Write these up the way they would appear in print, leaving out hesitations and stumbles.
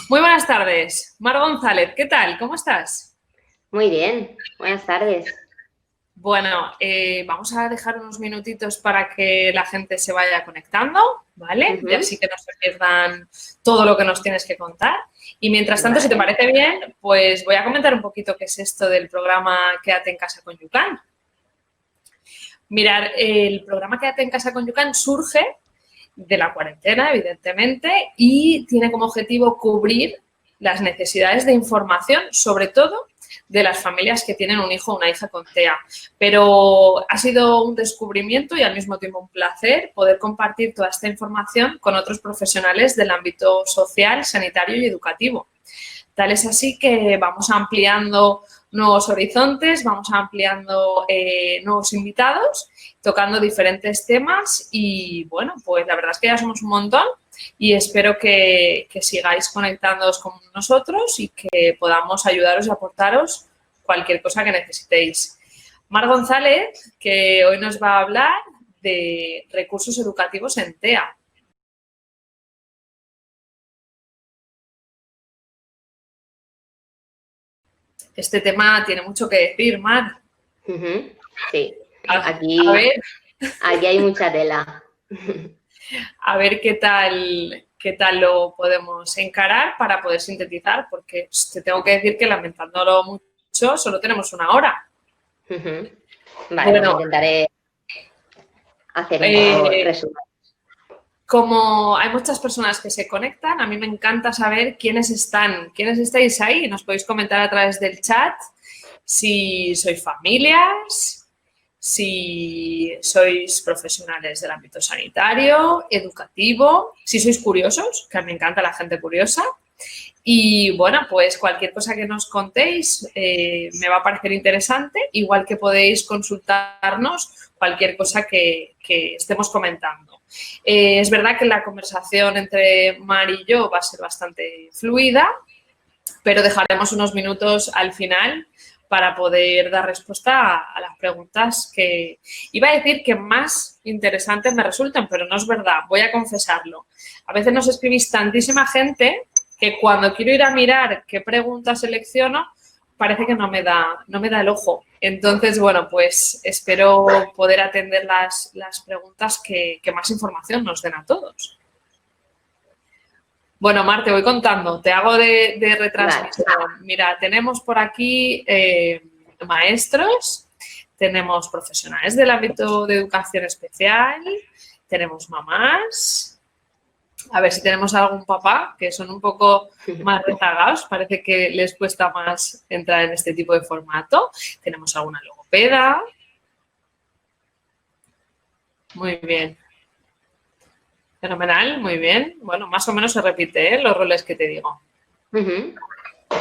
Muy buenas tardes, Mar González, ¿qué tal? ¿Cómo estás? Muy bien, buenas tardes. Bueno, vamos a dejar unos minutitos para que la gente se vaya conectando, ¿vale? Y Ujú. así que no se pierdan todo lo que nos tienes que contar. Y mientras tanto, si te Vale. parece bien, pues voy a comentar un poquito qué es esto del programa Quédate en casa con Yucán. Mirar, el programa Quédate en casa con Yucán surge de la cuarentena, evidentemente, y tiene como objetivo cubrir las necesidades de información, sobre todo de las familias que tienen un hijo o una hija con TEA. Pero ha sido un descubrimiento y al mismo tiempo un placer poder compartir toda esta información con otros profesionales del ámbito social, sanitario y educativo. Tal es así que vamos ampliando nuevos horizontes, vamos ampliando nuevos invitados, tocando diferentes temas y bueno, pues la verdad es que ya somos un montón y espero que sigáis conectándoos con nosotros y que podamos ayudaros y aportaros cualquier cosa que necesitéis. Mar González, que hoy nos va a hablar de recursos educativos en TEA. Este tema tiene mucho que decir, Mar. Ujú. Sí, A aquí, ver, aquí hay mucha tela. a ver qué tal lo podemos encarar para poder sintetizar, porque te tengo que decir que lamentándolo mucho, solo tenemos una hora. Ujú. Vale, pues Bueno, intentaré hacer un poco eh, resumen. como hay muchas personas que se conectan, a mí me encanta saber quiénes estáis ahí. Nos podéis comentar a través del chat si sois familias, si sois profesionales del ámbito sanitario, educativo, si sois curiosos, que a mí me encanta la gente curiosa. Y bueno, pues cualquier cosa que nos contéis me va a parecer interesante, igual que podéis consultarnos cualquier cosa que estemos comentando. Es verdad que la conversación entre Mar y yo va a ser bastante fluida, pero dejaremos unos minutos al final para poder dar respuesta a las preguntas que iba a decir que más interesantes me resultan, pero no es verdad, voy a confesarlo. A veces nos escribís tantísima gente que cuando quiero ir a mirar qué preguntas selecciono, parece que no me da el ojo. Entonces, bueno, pues espero poder atender las preguntas que más información nos den a todos. Bueno, Mar, te voy contando, te hago de Vale. retransmisión. Mira, tenemos por aquí maestros, tenemos profesionales del ámbito de educación especial, tenemos mamás, a ver si tenemos algún papá, que son un poco más rezagados, parece que les cuesta más entrar en este tipo de formato. Tenemos alguna logopeda. Muy bien. Fenomenal, muy bien. Bueno, más o menos se repite, ¿eh? Los roles que te digo. Ujú.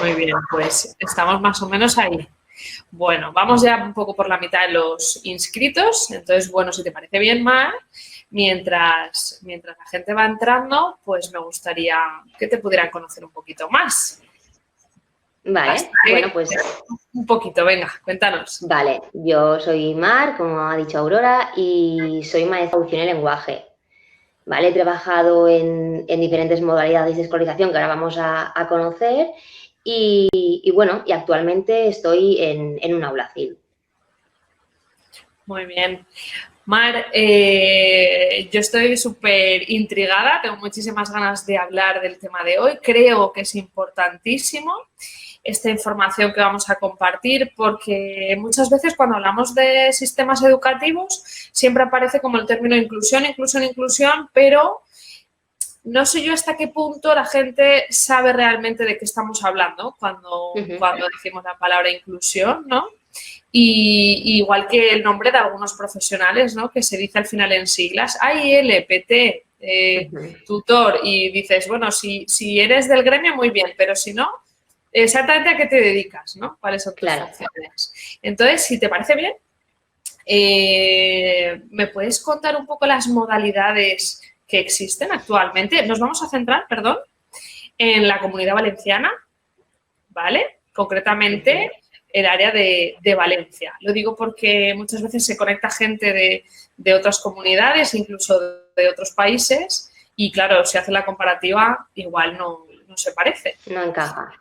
Muy bien, pues estamos más o menos ahí. Bueno, vamos ya un poco por la mitad de los inscritos. Entonces, bueno, si te parece bien, Mar, mientras la gente va entrando, pues me gustaría que te pudieran conocer un poquito más. Así Vale, bueno, que, pues un poquito, venga, cuéntanos. vale. Yo soy Mar, como ha dicho Aurora, y soy maestra de traducción y lenguaje. Vale, he trabajado en diferentes modalidades de escolarización que ahora vamos a conocer y bueno, y actualmente estoy en un aula CIL. Muy bien. Mar, yo estoy súper intrigada, tengo muchísimas ganas de hablar del tema de hoy. Creo que es importantísimo esta información que vamos a compartir porque muchas veces cuando hablamos de sistemas educativos siempre aparece como el término inclusión, inclusión, inclusión, pero no sé yo hasta qué punto la gente sabe realmente de qué estamos hablando cuando decimos la palabra inclusión, ¿no? Y igual que el nombre de algunos profesionales, ¿no? Que se dice al final en siglas, AIL, PT, tutor, y dices, bueno, si eres del gremio, muy bien, pero si no, exactamente a qué te dedicas, ¿no? ¿Cuáles son tus Claro. funciones? Entonces, si te parece bien, ¿me puedes contar un poco las modalidades que existen actualmente? Nos vamos a centrar, perdón, en la Comunidad Valenciana, ¿vale? Concretamente el área de Valencia. Lo digo porque muchas veces se conecta gente de otras comunidades, incluso de otros países, y claro, si hace la comparativa, igual no no se parece. No encaja.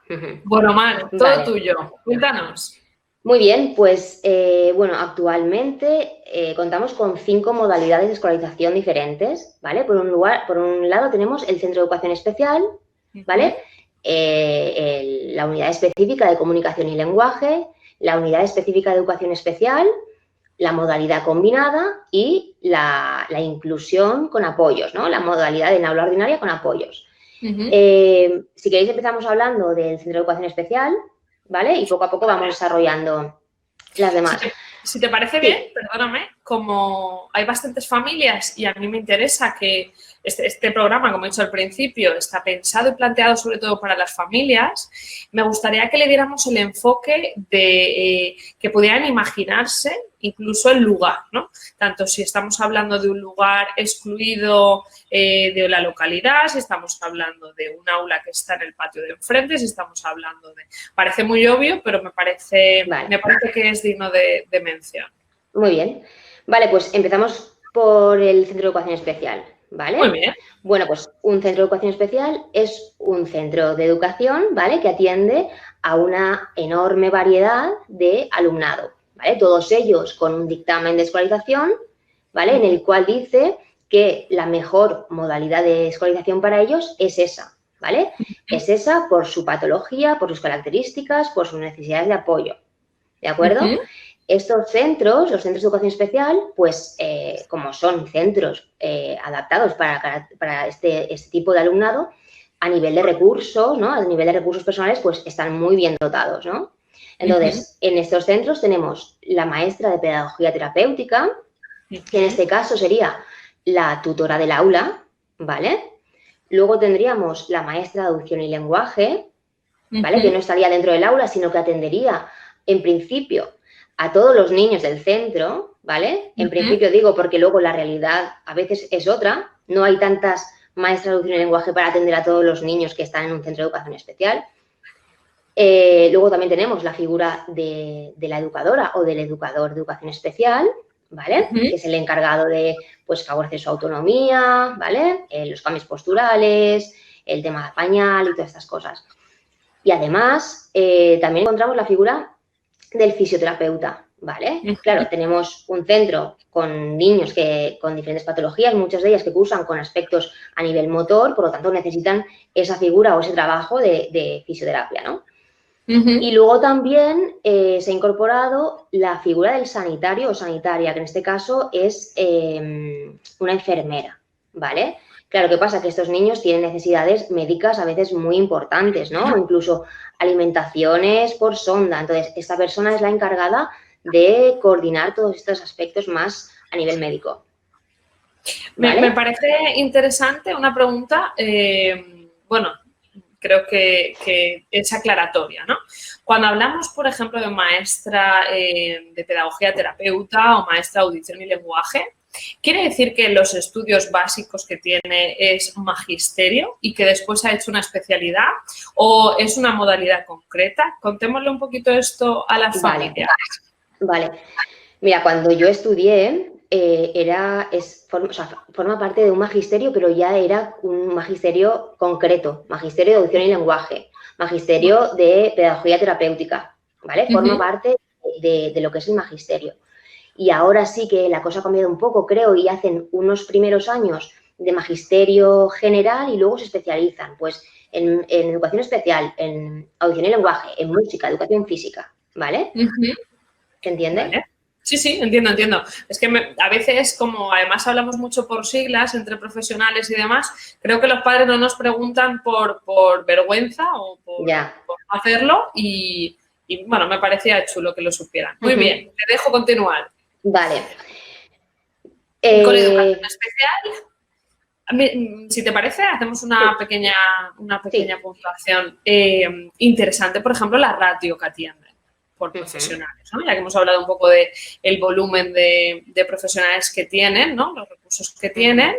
Bueno, Mar, todo tuyo. Cuéntanos. Muy bien, pues bueno, actualmente contamos con 5 modalidades de escolarización diferentes, ¿vale? Por un lado tenemos el Centro de Educación Especial, ¿vale? La unidad específica de comunicación y lenguaje, la unidad específica de educación especial, la modalidad combinada y la inclusión con apoyos, ¿no? La modalidad en aula ordinaria con apoyos. Si queréis empezamos hablando del Centro de Educación Especial, ¿vale? Y poco a poco vamos desarrollando las demás. Si te parece bien, perdóname, como hay bastantes familias y a mí me interesa que este programa, como he dicho al principio, está pensado y planteado sobre todo para las familias, me gustaría que le diéramos el enfoque de que pudieran imaginarse incluso el lugar, ¿no? Tanto si estamos hablando de un lugar excluido de la localidad, si estamos hablando de un aula que está en el patio de enfrente, si estamos hablando de... Parece muy obvio, pero me parece que es digno de mención. Muy bien. Vale, pues empezamos por el Centro de Educación Especial, ¿vale? Muy bien. Bueno, pues un centro de educación especial es un centro de educación, ¿vale? Que atiende a una enorme variedad de alumnado, ¿vale? Todos ellos con un dictamen de escolarización, ¿vale? En el cual dice que la mejor modalidad de escolarización para ellos es esa, ¿vale? Es esa por su patología, por sus características, por sus necesidades de apoyo, ¿de acuerdo? Estos centros, los centros de educación especial, pues como son centros adaptados para este tipo de alumnado, a nivel de recursos, ¿no? A nivel de recursos personales, pues están muy bien dotados, ¿no? Entonces, en estos centros tenemos la maestra de pedagogía terapéutica, que en este caso sería la tutora del aula, ¿vale? Luego tendríamos la maestra de audición y lenguaje, ¿vale? Que no estaría dentro del aula, sino que atendería, en principio, a todos los niños del centro, ¿vale? En principio digo porque luego la realidad a veces es otra. No hay tantas maestras de audición y lenguaje para atender a todos los niños que están en un centro de educación especial. Luego también tenemos la figura de la educadora o del educador de educación especial, ¿vale? Que es el encargado de, pues, favorecer su autonomía, ¿vale? Los cambios posturales, el tema pañal y todas estas cosas. Y además, también encontramos la figura del fisioterapeuta, ¿vale? Claro, tenemos un centro con niños con diferentes patologías, muchas de ellas que cursan con aspectos a nivel motor, por lo tanto necesitan esa figura o ese trabajo de fisioterapia, ¿no? Y luego también se ha incorporado la figura del sanitario o sanitaria, que en este caso es una enfermera, ¿vale? Claro, ¿qué pasa? Que estos niños tienen necesidades médicas a veces muy importantes, ¿no? O incluso alimentaciones por sonda. Entonces, esta persona es la encargada de coordinar todos estos aspectos más a nivel médico. ¿Vale? Me parece interesante una pregunta, bueno, creo que es aclaratoria, ¿no? Cuando hablamos, por ejemplo, de maestra de pedagogía terapeuta o maestra de audición y lenguaje, ¿quiere decir que los estudios básicos que tiene es magisterio y que después ha hecho una especialidad o es una modalidad concreta? Contémosle un poquito esto a las familias. Vale. Mira, cuando yo estudié, forma parte de un magisterio, pero ya era un magisterio concreto, magisterio de audición y lenguaje, magisterio de pedagogía terapéutica, ¿vale? Forma parte de lo que es el magisterio. Y ahora sí que la cosa ha cambiado un poco, creo, y hacen unos primeros años de magisterio general y luego se especializan, pues, en educación especial, en audición y lenguaje, en música, educación física, ¿vale? ¿Se entiende? Vale. Sí, sí, entiendo. Es que a veces, como además hablamos mucho por siglas entre profesionales y demás, creo que los padres no nos preguntan por vergüenza o por hacerlo y, bueno, me parecía chulo que lo supieran. Muy bien, te dejo continuar. Vale. Con educación especial, si te parece, hacemos una pequeña puntuación interesante. Por ejemplo, la ratio que atienden por profesionales, ¿no? Ya que hemos hablado un poco del volumen de profesionales que tienen, ¿no? Los recursos que tienen,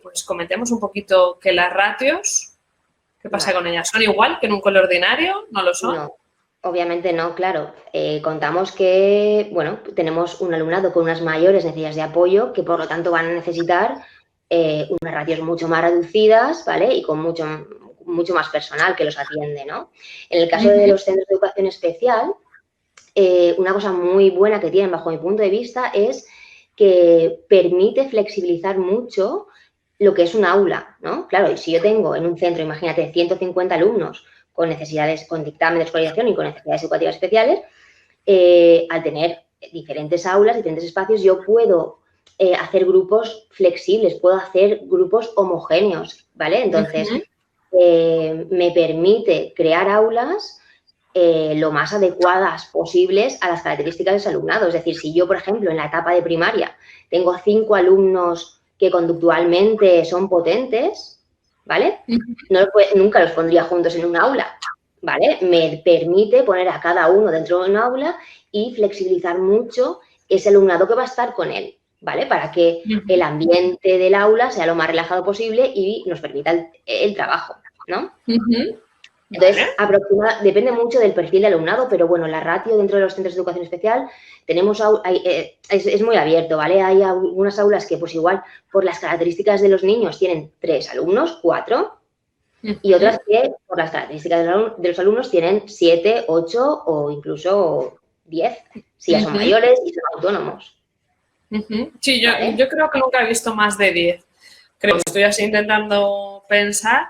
pues comentemos un poquito que las ratios, ¿qué pasa con ellas? ¿Son igual que en un cole ordinario? ¿No lo son? No. Obviamente no, claro. Contamos que, bueno, tenemos un alumnado con unas mayores necesidades de apoyo que, por lo tanto, van a necesitar unas ratios mucho más reducidas, ¿vale? Y con mucho más personal que los atiende, ¿no? En el caso de los centros de educación especial, una cosa muy buena que tienen, bajo mi punto de vista, es que permite flexibilizar mucho lo que es un aula, ¿no? Claro, y si yo tengo en un centro, imagínate, 150 alumnos con necesidades, con dictamen de escolarización y con necesidades educativas especiales, al tener diferentes aulas, diferentes espacios, yo puedo hacer grupos flexibles, puedo hacer grupos homogéneos, ¿vale? Entonces, me permite crear aulas lo más adecuadas posibles a las características de ese alumnado. Es decir, si yo, por ejemplo, en la etapa de primaria tengo 5 alumnos que conductualmente son potentes, ¿vale? Nunca los pondría juntos en un aula, ¿vale? Me permite poner a cada uno dentro de un aula y flexibilizar mucho ese alumnado que va a estar con él, ¿vale? Para que el ambiente del aula sea lo más relajado posible y nos permita el trabajo, ¿no? Entonces, depende mucho del perfil de alumnado, pero bueno, la ratio dentro de los centros de educación especial es muy abierto, ¿vale? Hay algunas aulas que, pues igual, por las características de los niños tienen 3 alumnos, 4, y otras que, por las características de los alumnos, tienen 7, 8 o incluso 10, si ya son mayores y son autónomos. Sí, yo creo que nunca he visto más de 10. Creo que estoy así intentando pensar.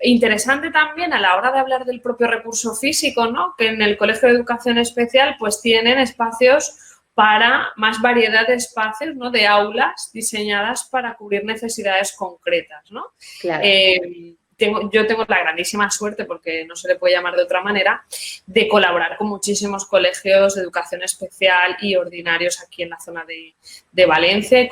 Interesante también a la hora de hablar del propio recurso físico, ¿no? Que en el Colegio de Educación Especial pues tienen espacios para más variedad de espacios, ¿no? De aulas diseñadas para cubrir necesidades concretas, ¿no? Claro. Yo tengo la grandísima suerte, porque no se le puede llamar de otra manera, de colaborar con muchísimos colegios de educación especial y ordinarios aquí en la zona de Valencia y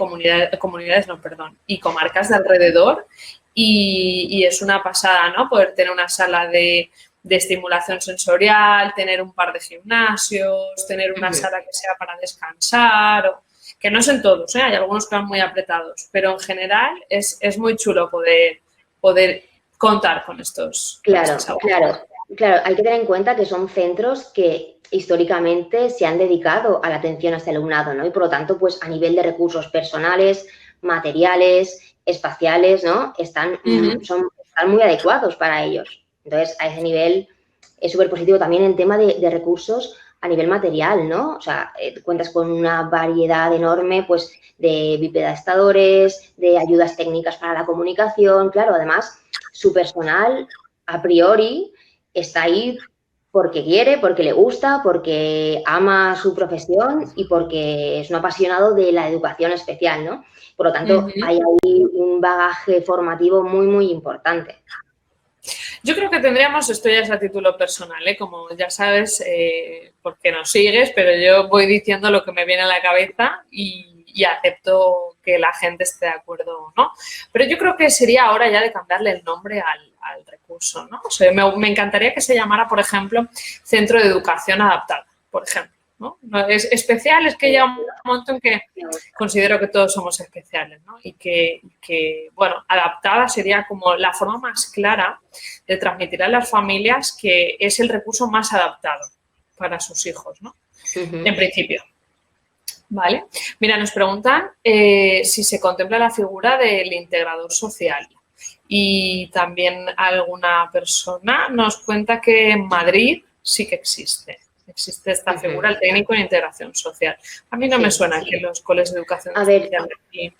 y comarcas de alrededor. Y es una pasada, ¿no? Poder tener una sala de estimulación sensorial, tener un par de gimnasios, tener una sala que sea para descansar, que no son todos, hay algunos que van muy apretados, pero en general es muy chulo poder contar con estos. Claro, hay que tener en cuenta que son centros que históricamente se han dedicado a la atención a este alumnado, ¿no? Y por lo tanto, pues a nivel de recursos personales, materiales, espaciales, ¿no? Están muy adecuados para ellos. Entonces, a ese nivel es súper positivo también en tema de recursos a nivel material, ¿no? O sea, cuentas con una variedad enorme, pues, de bipedestadores, de ayudas técnicas para la comunicación. Claro, además, su personal, a priori, está ahí porque quiere, porque le gusta, porque ama su profesión y porque es un apasionado de la educación especial, ¿no? Por lo tanto, hay ahí un bagaje formativo muy, muy importante. Yo creo que tendríamos, esto ya es a título personal, como ya sabes, porque nos sigues, pero yo voy diciendo lo que me viene a la cabeza y acepto que la gente esté de acuerdo o no. Pero yo creo que sería hora ya de cambiarle el nombre al recurso, ¿no? O sea, me encantaría que se llamara, por ejemplo, Centro de Educación Adaptada, por ejemplo. ¿No? Es especial, es que llega un momento en que considero que todos somos especiales, ¿no? Y que, bueno, adaptada sería como la forma más clara de transmitir a las familias que es el recurso más adaptado para sus hijos, ¿no? En principio. ¿Vale? Mira, nos preguntan si se contempla la figura del integrador social. Y también alguna persona nos cuenta que en Madrid sí que existe esta figura, el técnico en integración social. A mí no me suena que los colegios de educación especial aquí.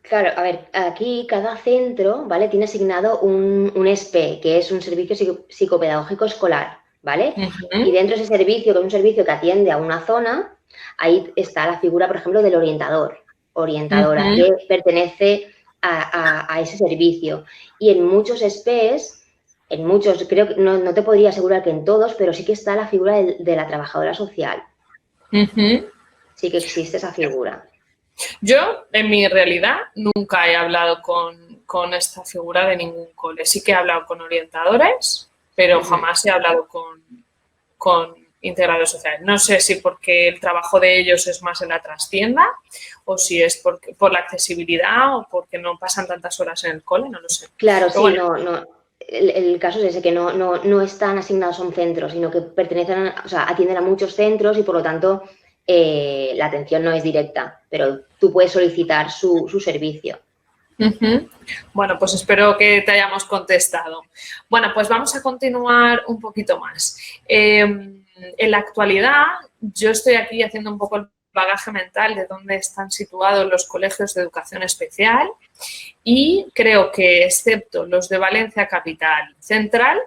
Claro, a ver, aquí cada centro, ¿vale? Tiene asignado un SPE, que es un servicio psicopedagógico escolar, ¿vale? Y dentro de ese servicio, que es un servicio que atiende a una zona, ahí está la figura, por ejemplo, del orientadora, que pertenece a ese servicio. Y en muchos SPEs, creo que no te podría asegurar que en todos, pero sí que está la figura de la trabajadora social. Sí que existe esa figura. Yo, en mi realidad, nunca he hablado con esta figura de ningún cole. Sí que he hablado con orientadores, pero jamás he hablado con integradores sociales. No sé si porque el trabajo de ellos es más en la trastienda o si es por la accesibilidad o porque no pasan tantas horas en el cole, no lo sé. Claro, sí, bueno, no. El caso es ese, que no están asignados a un centro, sino que atienden a muchos centros y, por lo tanto, la atención no es directa, pero tú puedes solicitar su servicio. Ujú. Bueno, pues espero que te hayamos contestado. Bueno, pues vamos a continuar un poquito más. En la actualidad, yo estoy aquí haciendo un poco el bagaje mental de dónde están situados los colegios de educación especial y creo que, excepto los de Valencia Capital Central,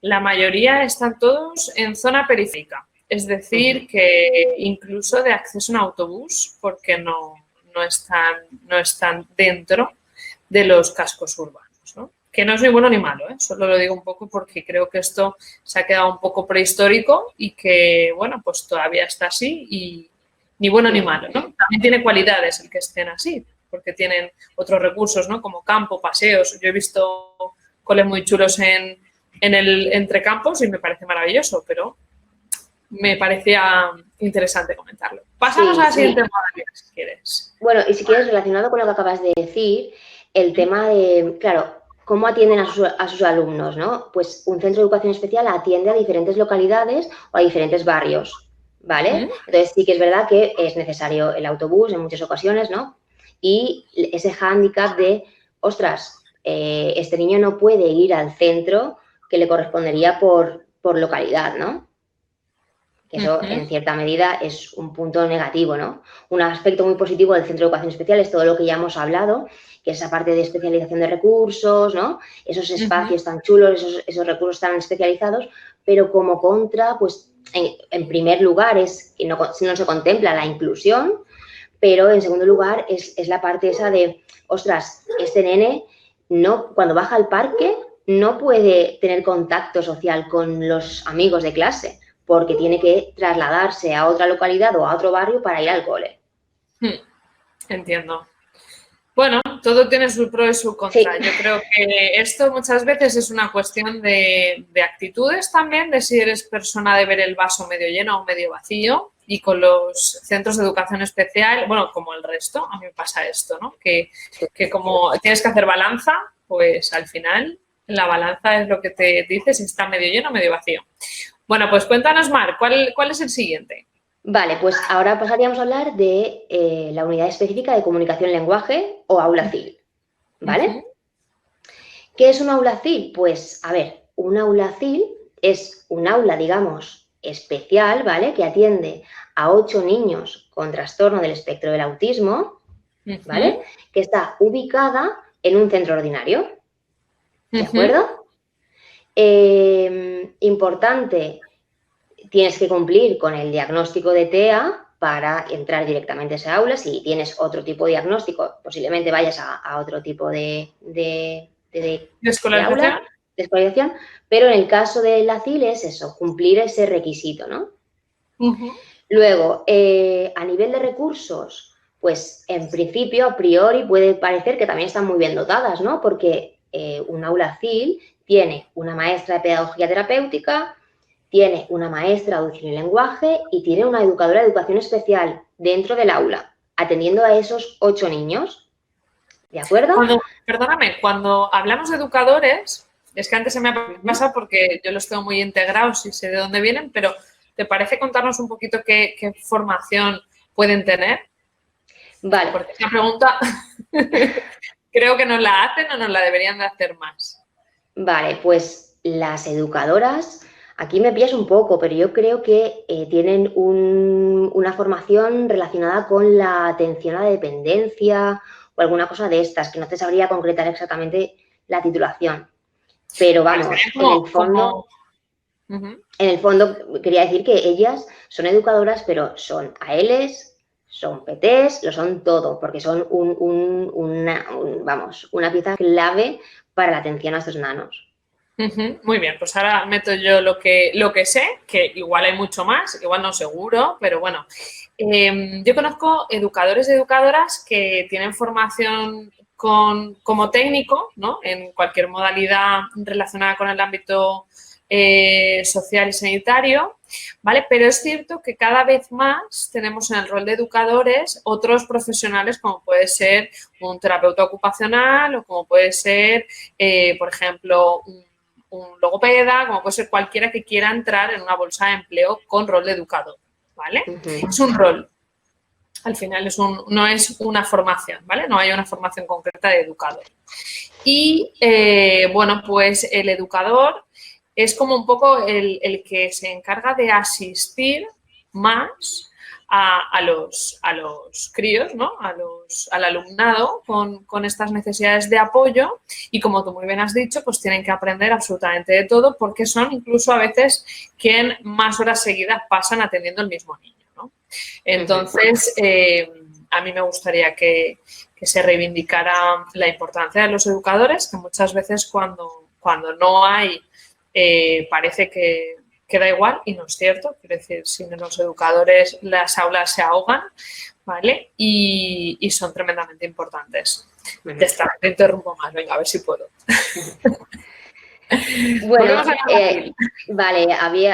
la mayoría están todos en zona periférica. Es decir, que incluso de acceso en autobús, porque no están dentro de los cascos urbanos, ¿no? Que no es ni bueno ni malo, ¿eh? Solo lo digo un poco porque creo que esto se ha quedado un poco prehistórico y que, bueno, pues todavía está así y ni bueno ni malo, ¿no? También tiene cualidades el que estén así, porque tienen otros recursos, ¿no? Como campo, paseos. Yo he visto coles muy chulos en el entre campos y me parece maravilloso, pero me parecía interesante comentarlo. Pasamos a la siguiente modalidad, si quieres. Bueno, y si quieres, relacionado con lo que acabas de decir, el tema de, claro, cómo atienden a sus alumnos, ¿no? Pues un centro de educación especial atiende a diferentes localidades o a diferentes barrios, ¿vale? Entonces sí que es verdad que es necesario el autobús en muchas ocasiones, ¿no? Y ese hándicap de, ostras, este niño no puede ir al centro que le correspondería por localidad, ¿no? Que eso, en cierta medida, es un punto negativo, ¿no? Un aspecto muy positivo del Centro de Educación Especial es todo lo que ya hemos hablado, que es esa parte de especialización de recursos, ¿no? Esos espacios tan chulos, esos recursos tan especializados, pero como contra, pues, en primer lugar, es que no se contempla la inclusión, pero en segundo lugar es la parte esa de, ostras, este nene, no, cuando baja al parque, no puede tener contacto social con los amigos de clase, porque tiene que trasladarse a otra localidad o a otro barrio para ir al cole. Entiendo. Bueno, todo tiene su pro y su contra. Sí. Yo creo que esto muchas veces es una cuestión de actitudes también, de si eres persona de ver el vaso medio lleno o medio vacío. Y con los centros de educación especial, bueno, como el resto, a mí me pasa esto, ¿no? Que como tienes que hacer balanza, pues al final la balanza es lo que te dice si está medio lleno o medio vacío. Bueno, pues cuéntanos, Mar, ¿cuál es el siguiente? Vale, pues ahora pasaríamos a hablar de la unidad específica de comunicación-lenguaje o aula CIL, ¿vale? ¿Qué es un aula CIL? Pues, a ver, un aula CIL es un aula, digamos, especial, ¿vale? Que atiende a 8 niños con trastorno del espectro del autismo, ¿vale? Que está ubicada en un centro ordinario, ¿de acuerdo? Importante, tienes que cumplir con el diagnóstico de TEA para entrar directamente a esa aula. Si tienes otro tipo de diagnóstico, posiblemente vayas a otro tipo de escolarización, pero en el caso de la CIL es eso, cumplir ese requisito, ¿no? Luego, a nivel de recursos, pues en principio, a priori, puede parecer que también están muy bien dotadas, ¿no? Porque un aula CIL tiene una maestra de pedagogía terapéutica, tiene una maestra de audición y lenguaje y tiene una educadora de educación especial dentro del aula, atendiendo a esos 8 niños. ¿De acuerdo? Perdóname, cuando hablamos de educadores, es que antes se me ha pasado porque yo los tengo muy integrados y sé de dónde vienen, pero ¿te parece contarnos un poquito qué formación pueden tener? Vale. Porque esa pregunta creo que nos la hacen o nos la deberían de hacer más. Vale, pues las educadoras, aquí me pillas un poco, pero yo creo que tienen una formación relacionada con la atención a la dependencia o alguna cosa de estas, que no te sabría concretar exactamente la titulación. Pero vamos, en el fondo quería decir que ellas son educadoras, pero son ALs, son PTs, lo son todo, porque son una pieza clave para la atención a estos nanos. Muy bien, pues ahora meto yo lo que sé, que igual hay mucho más, igual no seguro, pero bueno. Yo conozco educadores y educadoras que tienen formación como técnico, ¿no? En cualquier modalidad relacionada con el ámbito social y sanitario, ¿vale? Pero es cierto que cada vez más tenemos en el rol de educadores otros profesionales como puede ser un terapeuta ocupacional o como puede ser, por ejemplo, un logopeda, como puede ser cualquiera que quiera entrar en una bolsa de empleo con rol de educador, ¿vale? Es un rol. Al final no es una formación, ¿vale? No hay una formación concreta de educador. Y, bueno, pues el educador es como un poco el que se encarga de asistir más a los críos, ¿no? Al alumnado con estas necesidades de apoyo y, como tú muy bien has dicho, pues tienen que aprender absolutamente de todo porque son incluso a veces quien más horas seguidas pasan atendiendo al mismo niño, ¿no? Entonces, a mí me gustaría que se reivindicara la importancia de los educadores, que muchas veces cuando no hay, parece que da igual y no es cierto. Quiero decir, sin los educadores las aulas se ahogan, ¿vale? Y son tremendamente importantes. Te interrumpo más, venga, a ver si puedo. Bueno, vale,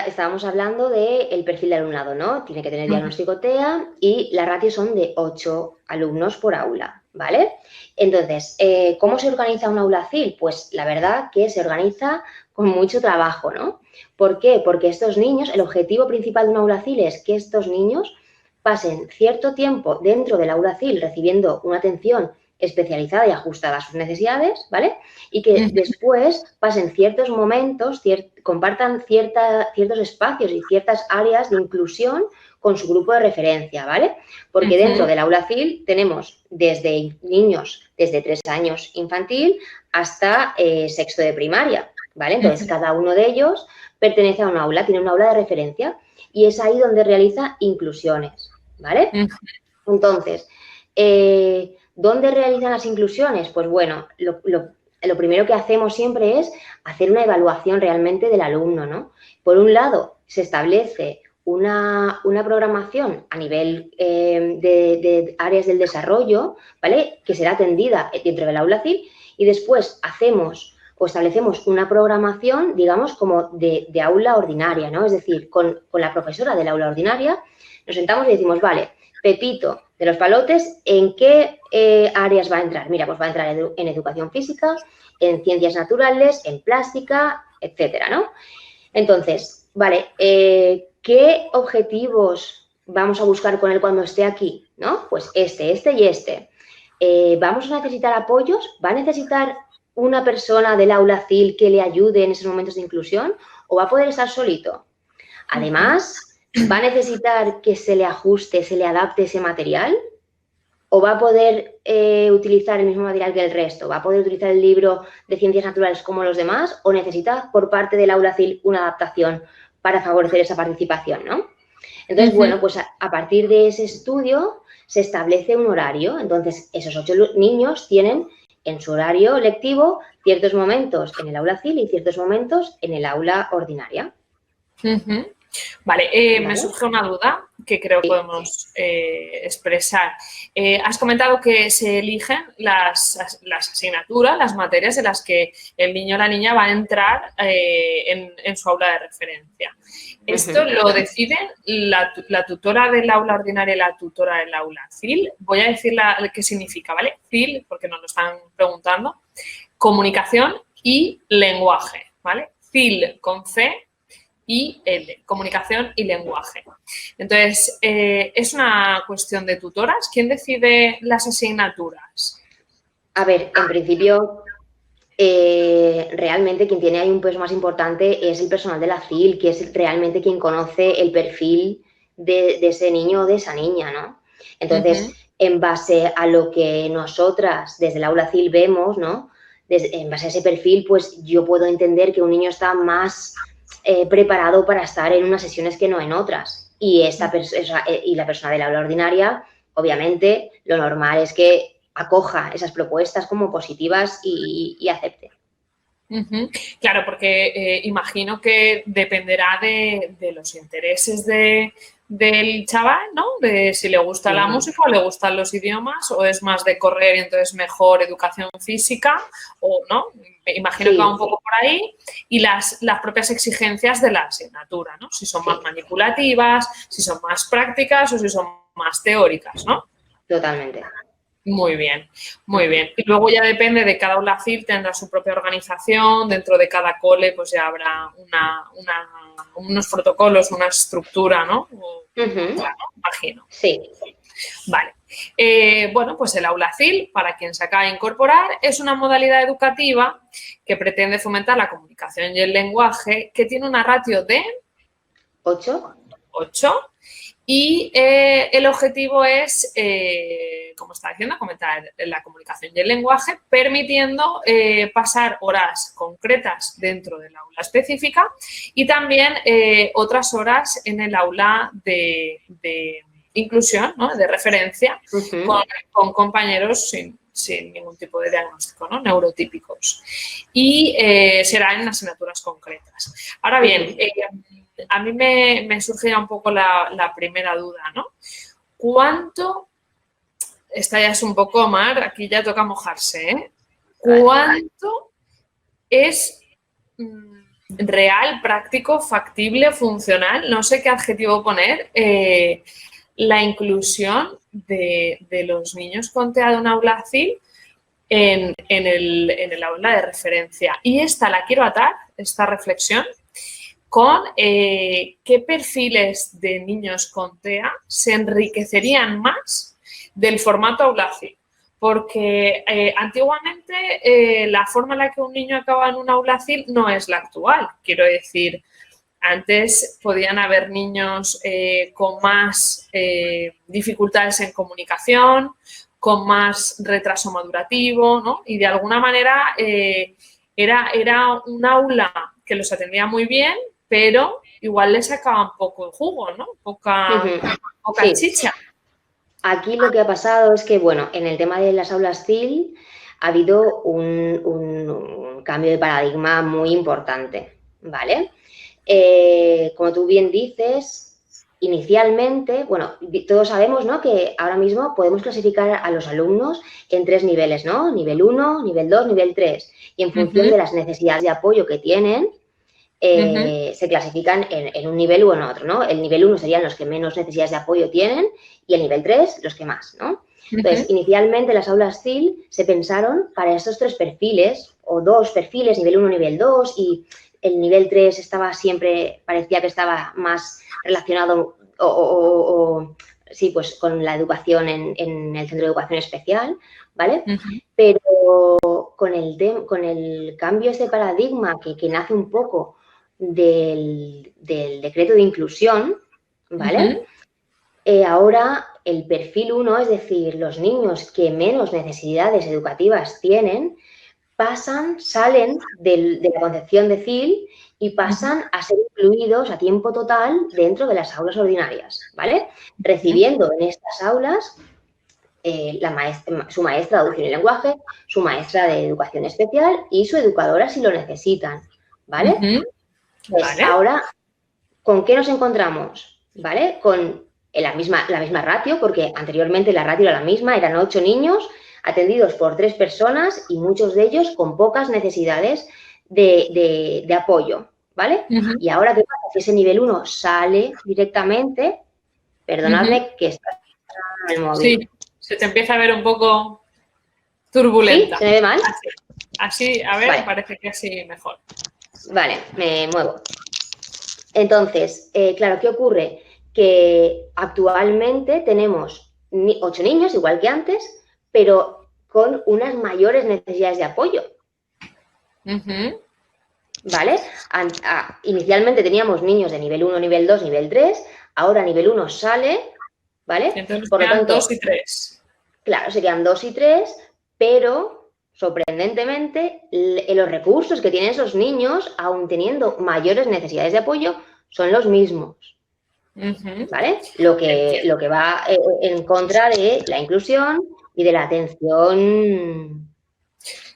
estábamos hablando del perfil de alumnado, ¿no? Tiene que tener diagnóstico TEA y las ratios son de 8 alumnos por aula, ¿vale? Entonces, ¿cómo se organiza un aula CIL? Pues la verdad que se organiza con mucho trabajo, ¿no? ¿Por qué? Porque estos niños, el objetivo principal de un aula CIL es que estos niños pasen cierto tiempo dentro del aula CIL recibiendo una atención especializada y ajustada a sus necesidades, ¿vale? Y que después pasen ciertos momentos, compartan ciertos espacios y ciertas áreas de inclusión con su grupo de referencia, ¿vale? Porque dentro del aula CIL tenemos desde niños desde 3 años infantil hasta sexto de primaria, ¿vale? Entonces, cada uno de ellos pertenece a un aula, tiene un aula de referencia y es ahí donde realiza inclusiones, ¿vale? Entonces, ¿dónde realizan las inclusiones? Pues bueno, lo primero que hacemos siempre es hacer una evaluación realmente del alumno, ¿no? Por un lado, se establece una programación a nivel de áreas del desarrollo, ¿vale? Que será atendida dentro del aula CIL y después establecemos una programación, digamos, como de aula ordinaria, ¿no? Es decir, con la profesora del aula ordinaria nos sentamos y decimos, vale, Pepito de los Palotes, ¿en qué áreas va a entrar? Mira, pues va a entrar en educación física, en ciencias naturales, en plástica, etcétera, ¿no? Entonces, vale, ¿qué objetivos vamos a buscar con él cuando esté aquí? ¿No? Pues este y este. ¿Vamos a necesitar apoyos? ¿Va a necesitar una persona del aula CIL que le ayude en esos momentos de inclusión o va a poder estar solito? Además, ¿va a necesitar que se le ajuste, se le adapte ese material? ¿O va a poder utilizar el mismo material que el resto? ¿Va a poder utilizar el libro de ciencias naturales como los demás? ¿O necesita por parte del aula CIL una adaptación para favorecer esa participación, ¿no? Entonces, bueno, pues a partir de ese estudio se establece un horario. Entonces, esos 8 niños tienen en su horario lectivo ciertos momentos en el aula CIL y ciertos momentos en el aula ordinaria. Vale, me surge una duda que creo que podemos expresar. Has comentado que se eligen las asignaturas, las materias en las que el niño o la niña va a entrar en su aula de referencia. Esto lo deciden la tutora del aula ordinaria y la tutora del aula CIL. Voy a decir qué significa, ¿vale? CIL, porque nos lo están preguntando. Comunicación y lenguaje, ¿vale? CIL con C y L, comunicación y lenguaje. Entonces, ¿es una cuestión de tutoras? ¿Quién decide las asignaturas? A ver, en principio, realmente quien tiene ahí un peso más importante es el personal de la CIL, que es realmente quien conoce el perfil de ese niño o de esa niña, ¿no? Entonces, en base a lo que nosotras desde el aula CIL vemos, ¿no? En base a ese perfil, pues yo puedo entender que un niño está más preparado para estar en unas sesiones que no en otras. Y la persona del aula ordinaria, obviamente, lo normal es que acoja esas propuestas como positivas y acepte. Claro, porque imagino que dependerá de los intereses del chaval, ¿no? De si le gusta la música o le gustan los idiomas o es más de correr y entonces mejor educación física o no. Me imagino que va un poco por ahí y las propias exigencias de la asignatura, ¿no? Si son más manipulativas, si son más prácticas o si son más teóricas, ¿no? Totalmente. Muy bien, muy bien. Y luego ya depende de cada aula CIL, tendrá su propia organización, dentro de cada cole pues ya habrá unos protocolos, una estructura, ¿no? Claro, imagino. Sí. Vale. Bueno, pues el aula CIL, para quien se acaba de incorporar, es una modalidad educativa que pretende fomentar la comunicación y el lenguaje, que tiene una ratio de 8. 8 y el objetivo es, como estaba diciendo, fomentar la comunicación y el lenguaje, permitiendo pasar horas concretas dentro del aula específica y también otras horas en el aula de inclusión, ¿no? De referencia, con compañeros sin ningún tipo de diagnóstico, ¿no? Neurotípicos. Y será en asignaturas concretas. Ahora bien, a mí me surge ya un poco la primera duda, ¿no? ¿Cuánto, esta ya es un poco, Mar, aquí ya toca mojarse, ¿eh? ¿Cuánto es real, práctico, factible, funcional, no sé qué adjetivo poner, la inclusión de los niños con TEA de un aula CIL en el aula de referencia? Y esta la quiero atar, esta reflexión, con qué perfiles de niños con TEA se enriquecerían más del formato aula CIL. Porque antiguamente la forma en la que un niño acaba en un aula CIL no es la actual. Quiero decir, antes podían haber niños con más dificultades en comunicación, con más retraso madurativo, ¿no? Y de alguna manera era un aula que los atendía muy bien, pero igual les sacaban poco el jugo, ¿no? Poca chicha. Aquí lo que ha pasado es que, bueno, en el tema de las aulas CIL ha habido un cambio de paradigma muy importante, ¿vale? Como tú bien dices, inicialmente, bueno, todos sabemos, ¿no?, que ahora mismo podemos clasificar a los alumnos en 3 niveles, ¿no? Nivel 1, nivel 2, nivel 3. Y en función de las necesidades de apoyo que tienen, se clasifican en un nivel u en otro, ¿no? El nivel 1 serían los que menos necesidades de apoyo tienen y el nivel 3 los que más, ¿no? Entonces, inicialmente las aulas CIL se pensaron para estos 3 perfiles o 2 perfiles, nivel 1, nivel 2, y el nivel 3 estaba siempre, parecía que estaba más relacionado sí, pues con la educación en el centro de educación especial, ¿vale? Pero con el cambio de paradigma que nace un poco del decreto de inclusión, ¿vale? Ahora el perfil 1, es decir, los niños que menos necesidades educativas tienen, salen de la concepción de CIL y pasan a ser incluidos a tiempo total dentro de las aulas ordinarias, ¿vale? Recibiendo en estas aulas su maestra de audición y lenguaje, su maestra de educación especial y su educadora si lo necesitan, ¿vale? Pues ahora, ¿con qué nos encontramos? ¿Vale? Con la misma ratio, porque anteriormente la ratio era la misma, eran 8 niños atendidos por 3 personas y muchos de ellos con pocas necesidades de apoyo, ¿vale? Y ahora, ¿qué pasa? Si ese nivel 1 sale directamente, perdonadme que está en el móvil. Sí, se te empieza a ver un poco turbulenta. ¿Sí? ¿Se me ve mal? Así, a ver, vale. Parece que así mejor. Vale, me muevo. Entonces, claro, ¿qué ocurre? Que actualmente tenemos 8 niños, igual que antes, pero con unas mayores necesidades de apoyo. ¿Vale? Inicialmente teníamos niños de nivel 1, nivel 2, nivel 3, ahora nivel 1 sale, ¿vale? Entonces por lo tanto, 2 y 3. Claro, serían 2 y 3, pero sorprendentemente los recursos que tienen esos niños, aun teniendo mayores necesidades de apoyo, son los mismos. ¿Vale? Lo que va en contra de la inclusión y de la atención.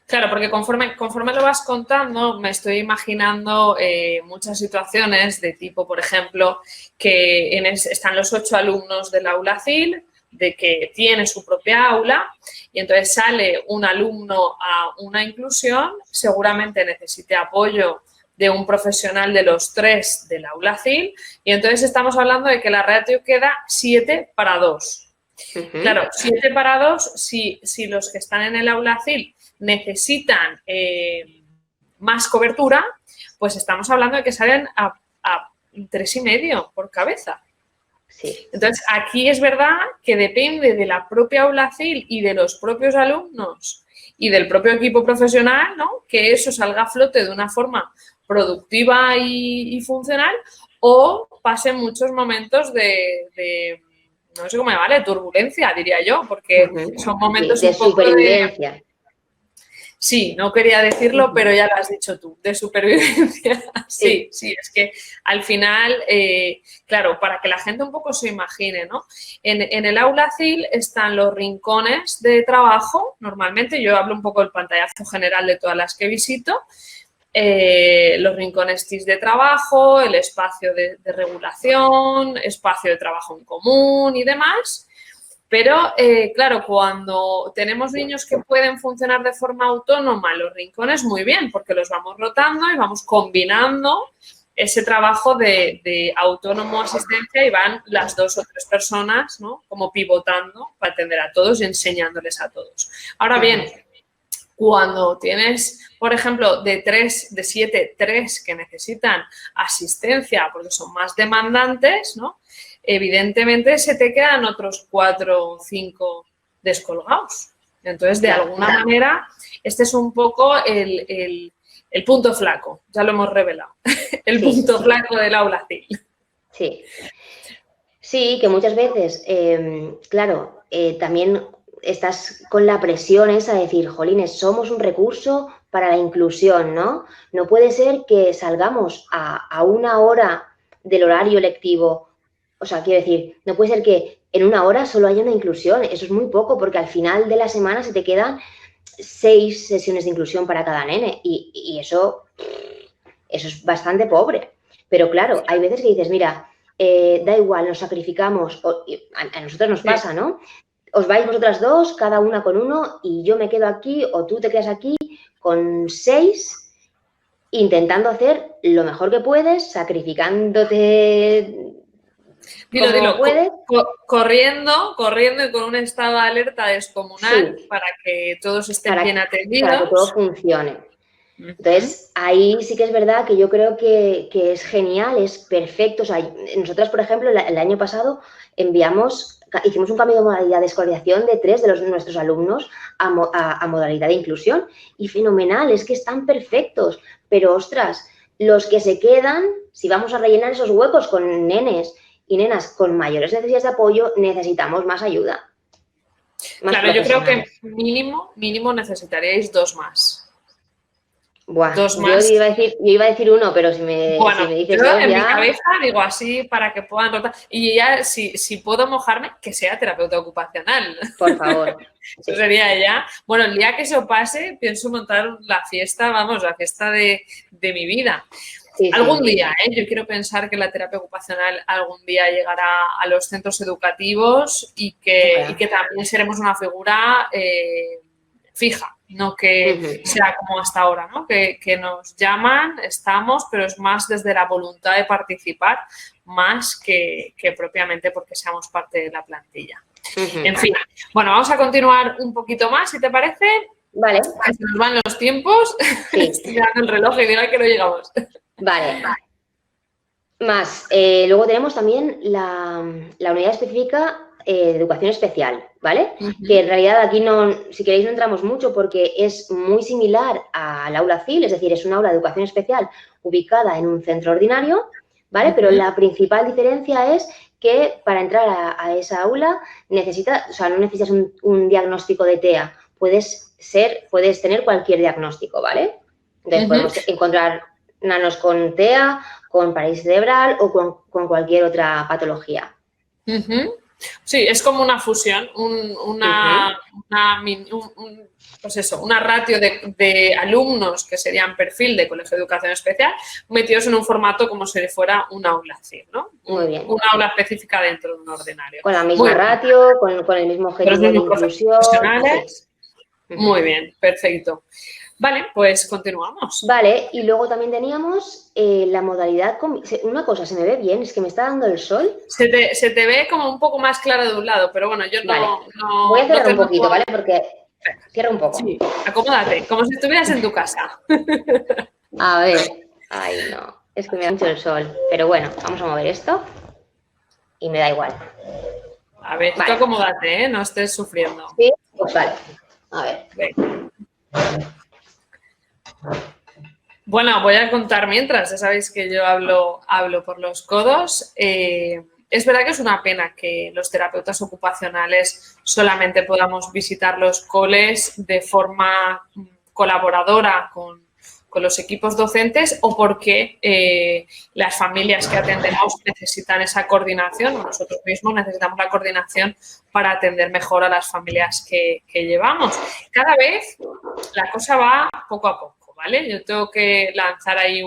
Claro, porque conforme lo vas contando, me estoy imaginando muchas situaciones de tipo, por ejemplo, que están los 8 alumnos del aula CIL, de que tiene su propia aula y entonces sale un alumno a una inclusión, seguramente necesite apoyo de un profesional de los 3 del aula CIL y entonces estamos hablando de que la ratio queda 7 para 2. Claro, 7 para 2, si los que están en el aula CIL necesitan más cobertura, pues estamos hablando de que salen a 3,5 por cabeza. Sí. Entonces, aquí es verdad que depende de la propia aula CIL y de los propios alumnos y del propio equipo profesional, ¿no? Que eso salga a flote de una forma productiva y funcional, o pasen muchos momentos de no sé cómo llamarle, turbulencia, diría yo, porque son momentos de un poco supervivencia. Sí, no quería decirlo, pero ya lo has dicho tú, de supervivencia. Sí, es que al final, claro, para que la gente un poco se imagine, ¿no? En el aula CIL están los rincones de trabajo, normalmente, yo hablo un poco del pantallazo general de todas las que visito, los rincones TIS de trabajo, el espacio de regulación, espacio de trabajo en común y demás. Pero, claro, cuando tenemos niños que pueden funcionar de forma autónoma, los rincones muy bien, porque los vamos rotando y vamos combinando ese trabajo de autónomo asistencia y van las 2 o 3 personas, ¿no? Como pivotando para atender a todos y enseñándoles a todos. Ahora bien, cuando tienes, por ejemplo, de 7, 3 que necesitan asistencia porque son más demandantes, ¿no? Evidentemente se te quedan otros 4 o 5 descolgados. Entonces, de alguna manera, este es un poco el punto flaco, ya lo hemos revelado, el punto flaco del aula CIL. Sí, que muchas veces, claro, también estás con la presión esa de decir, jolines, somos un recurso para la inclusión, ¿no? No puede ser que salgamos a 1 hora del horario lectivo. O sea, quiero decir, no puede ser que en 1 hora solo haya una inclusión. Eso es muy poco porque al final de la semana se te quedan 6 sesiones de inclusión para cada nene y eso es bastante pobre. Pero claro, hay veces que dices, mira, da igual, nos sacrificamos. A nosotros nos pasa, ¿no? Os vais vosotras 2, cada una con 1 y yo me quedo aquí o tú te quedas aquí con 6 intentando hacer lo mejor que puedes, sacrificándote. Dilo, corriendo y con un estado de alerta descomunal para que todos estén bien atendidos. Para que todo funcione. Entonces, ahí sí que es verdad que yo creo que es genial, es perfecto. O sea, nosotras, por ejemplo, el año pasado hicimos un cambio de modalidad de escolarización de 3 de nuestros alumnos a modalidad de inclusión y fenomenal, es que están perfectos. Pero, ostras, los que se quedan, si vamos a rellenar esos huecos con nenes y nenas con mayores necesidades de apoyo, necesitamos más ayuda. Claro, yo creo que mínimo necesitaríais 2 más. Buah, 2 más. Yo iba a decir 1, pero si me dices yo 2 en ya... mi cabeza digo así para que puedan rotar. Y ya, si puedo mojarme, que sea terapeuta ocupacional. Por favor. Eso sería ya... Bueno, el día que eso pase, pienso montar la fiesta, la fiesta de mi vida. Algún día, yo quiero pensar que la terapia ocupacional algún día llegará a los centros educativos y que también seremos una figura fija, no que sea como hasta ahora, ¿no? Que nos llaman, estamos, pero es más desde la voluntad de participar, más que propiamente porque seamos parte de la plantilla. En fin, bueno, vamos a continuar un poquito más, si te parece. Vale. Se nos van los tiempos. Estoy mirando el reloj y mira que no llegamos. Vale. Más, luego tenemos también la unidad específica de educación especial, ¿vale? Que en realidad aquí si queréis no entramos mucho porque es muy similar al aula CIL, es decir, es un aula de educación especial ubicada en un centro ordinario, ¿vale? Pero la principal diferencia es que para entrar a esa aula no necesitas un diagnóstico de TEA, puedes tener cualquier diagnóstico, ¿vale? Entonces podemos encontrar nanos con TEA, con parálisis cerebral o con cualquier otra patología. Sí, es como una fusión, una ratio de alumnos que serían perfil de colegio de educación especial metidos en un formato como si fuera un aula CIL, ¿no? Muy bien. Una aula específica dentro de un ordinario. Con la misma ratio, con el mismo objetivo de inclusión. Muy bien, perfecto. Vale, pues continuamos. Vale, y luego también teníamos la modalidad... Una cosa, ¿se me ve bien? Es que me está dando el sol. Se te ve como un poco más claro de un lado, pero bueno, yo no... Voy a cerrar un poquito, ¿vale? Porque... Cierra un poco. Sí, acomódate, como si estuvieras en tu casa. A ver... Ay, no. Es que me da mucho el sol. Pero bueno, vamos a mover esto. y me da igual. A ver, tú acomódate, ¿eh? No estés sufriendo. Sí, pues vale. A ver. Venga. Bueno, voy a contar mientras. Ya sabéis que yo hablo por los codos. Es verdad que es una pena que los terapeutas ocupacionales solamente podamos visitar los coles de forma colaboradora con los equipos docentes o porque las familias que atendemos necesitan esa coordinación o nosotros mismos necesitamos la coordinación para atender mejor a las familias que llevamos. Cada vez la cosa va poco a poco, ¿vale? Yo tengo que lanzar ahí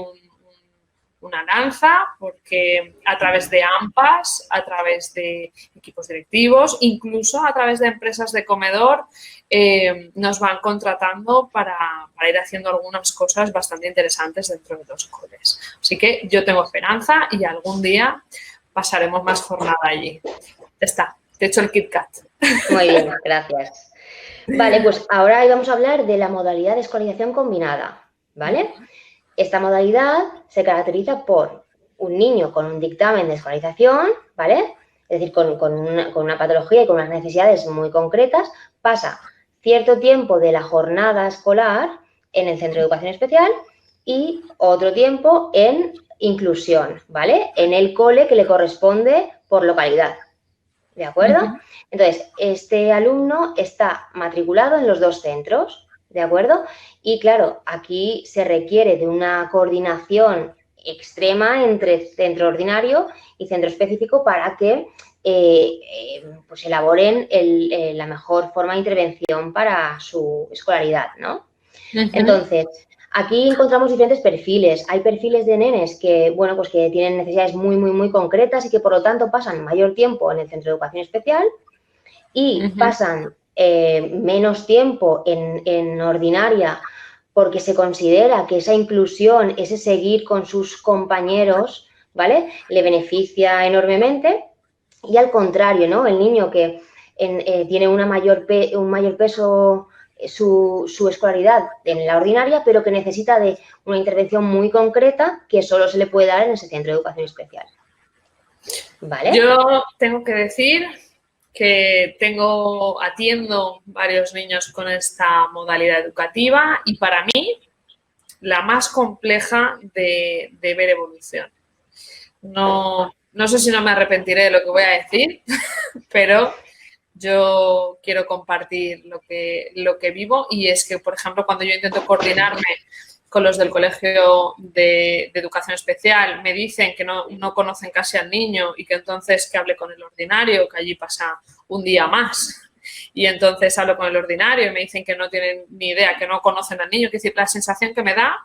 una lanza porque a través de AMPAs, a través de equipos directivos, incluso a través de empresas de comedor, nos van contratando para ir haciendo algunas cosas bastante interesantes dentro de los coles. Así que yo tengo esperanza y algún día pasaremos más jornada allí. Ya está, te he hecho el KitKat. Muy bien, gracias. Vale, pues ahora vamos a hablar de la modalidad de escolarización combinada, ¿vale? Esta modalidad se caracteriza por un niño con un dictamen de escolarización, ¿vale? Es decir, con una patología y con unas necesidades muy concretas, pasa cierto tiempo de la jornada escolar en el centro de educación especial y otro tiempo en inclusión, ¿vale? En el cole que le corresponde por localidad, ¿de acuerdo? Entonces, este alumno está matriculado en los dos centros, ¿de acuerdo? Y claro, aquí se requiere de una coordinación extrema entre centro ordinario y centro específico para que pues elaboren la mejor forma de intervención para su escolaridad, ¿no? Entonces, aquí encontramos diferentes perfiles. Hay perfiles de nenes que, bueno, pues que tienen necesidades muy, muy, muy concretas y que, por lo tanto, pasan mayor tiempo en el centro de educación especial y pasan menos tiempo en ordinaria porque se considera que esa inclusión, ese seguir con sus compañeros, ¿vale?, le beneficia enormemente. Y al contrario, ¿no?, el niño que tiene un mayor peso su escolaridad en la ordinaria, pero que necesita de una intervención muy concreta que solo se le puede dar en ese centro de educación especial. ¿Vale? Yo tengo que decir que atiendo varios niños con esta modalidad educativa y para mí la más compleja de ver evolución. No sé si no me arrepentiré de lo que voy a decir, pero yo quiero compartir lo que vivo y es que, por ejemplo, cuando yo intento coordinarme con los del colegio de educación especial, me dicen que no conocen casi al niño y que entonces que hable con el ordinario, que allí pasa un día más. Y entonces hablo con el ordinario y me dicen que no tienen ni idea, que no conocen al niño. Es decir, la sensación que me da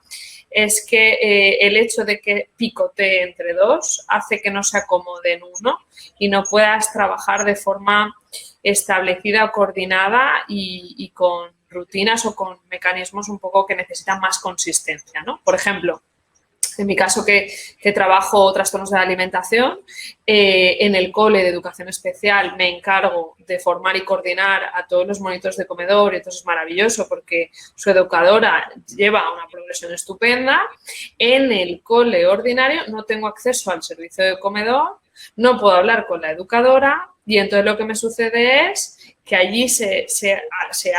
es que el hecho de que picotee entre dos hace que no se acomode en uno y no puedas trabajar de forma establecida o coordinada y con rutinas o con mecanismos un poco que necesitan más consistencia, ¿no? Por ejemplo, en mi caso que trabajo trastornos de la alimentación, en el cole de educación especial me encargo de formar y coordinar a todos los monitores de comedor y entonces es maravilloso porque su educadora lleva una progresión estupenda. En el cole ordinario no tengo acceso al servicio de comedor, no puedo hablar con la educadora y entonces lo que me sucede es que allí se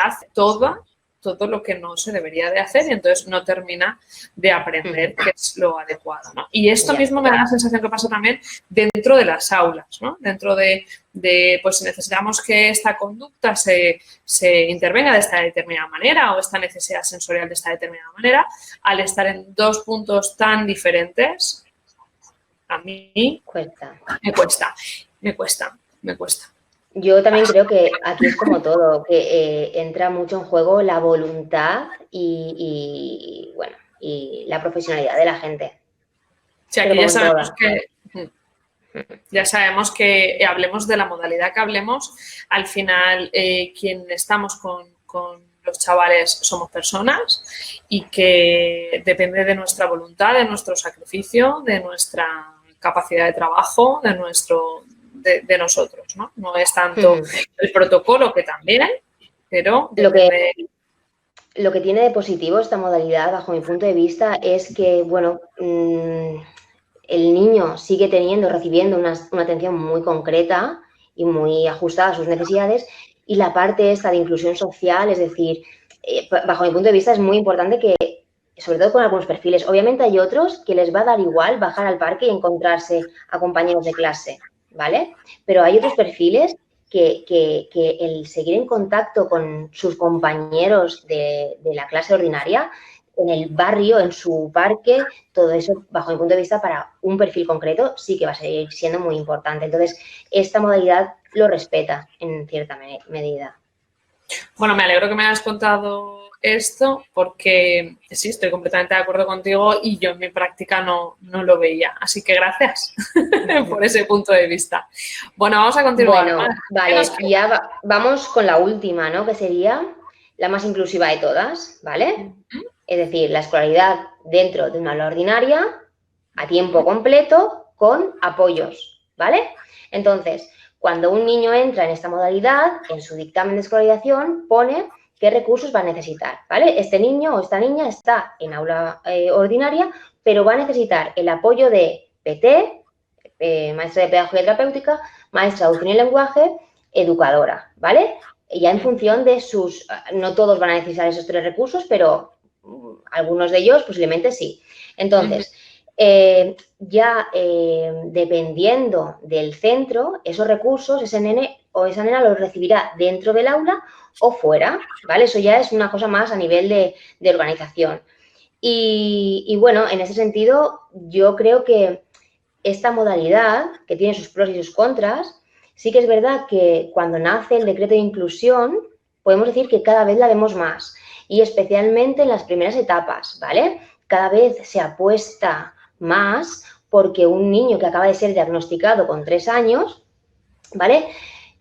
hace todo lo que no se debería de hacer y entonces no termina de aprender qué es lo adecuado, ¿no? Y esto mismo me da la sensación que pasa también dentro de las aulas, ¿no? Dentro de pues si necesitamos que esta conducta se intervenga de esta determinada manera o esta necesidad sensorial de esta determinada manera, al estar en dos puntos tan diferentes, a mí me cuesta. Yo también creo que aquí es como todo, que entra mucho en juego la voluntad y la profesionalidad de la gente. O sea, aquí ya sabemos que hablemos de la modalidad que hablemos, al final quien estamos con los chavales somos personas y que depende de nuestra voluntad, de nuestro sacrificio, de nuestra capacidad de trabajo, de nosotros, ¿no? No es tanto el protocolo, que también, pero lo que tiene de positivo esta modalidad, bajo mi punto de vista, es que, bueno, el niño sigue recibiendo una atención muy concreta y muy ajustada a sus necesidades, y la parte esta de inclusión social, es decir, bajo mi punto de vista es muy importante que, sobre todo con algunos perfiles, obviamente hay otros que les va a dar igual bajar al parque y encontrarse a compañeros de clase, ¿vale? Pero hay otros perfiles que el seguir en contacto con sus compañeros de la clase ordinaria, en el barrio, en su parque, todo eso, bajo mi punto de vista, para un perfil concreto, sí que va a seguir siendo muy importante. Entonces, esta modalidad lo respeta en cierta medida. Bueno, me alegro que me hayas contado esto porque sí, estoy completamente de acuerdo contigo y yo en mi práctica no lo veía. Así que gracias por ese punto de vista. Bueno, vamos a continuar. Bueno, vale, ya vamos con la última, ¿no? Que sería la más inclusiva de todas, ¿vale? Es decir, la escolaridad dentro de una aula ordinaria a tiempo completo con apoyos, ¿vale? Entonces, cuando un niño entra en esta modalidad, en su dictamen de escolarización pone qué recursos va a necesitar, ¿vale? Este niño o esta niña está en aula ordinaria, pero va a necesitar el apoyo de PT, maestra de pedagogía terapéutica, maestra de traducción y lenguaje, educadora, ¿vale? Ya en función de no todos van a necesitar esos 3 recursos, pero algunos de ellos posiblemente sí. Entonces, dependiendo del centro, esos recursos, ese nene o esa nena los recibirá dentro del aula o fuera, ¿vale? Eso ya es una cosa más a nivel de organización. Y bueno, en ese sentido, yo creo que esta modalidad, que tiene sus pros y sus contras, sí que es verdad que cuando nace el decreto de inclusión, podemos decir que cada vez la vemos más, y especialmente en las primeras etapas, ¿vale? Cada vez se apuesta más porque un niño que acaba de ser diagnosticado con 3 años, ¿vale?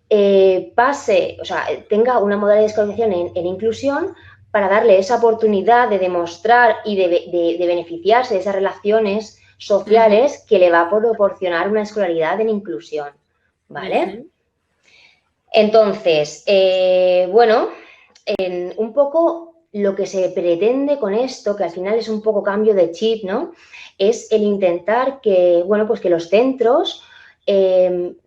Tenga una modalidad de escolarización en inclusión para darle esa oportunidad de demostrar y de beneficiarse de esas relaciones sociales que le va a proporcionar una escolaridad en inclusión, ¿vale? Entonces, bueno, un poco lo que se pretende con esto, que al final es un poco cambio de chip, ¿no? Es el intentar que, bueno, pues que los centros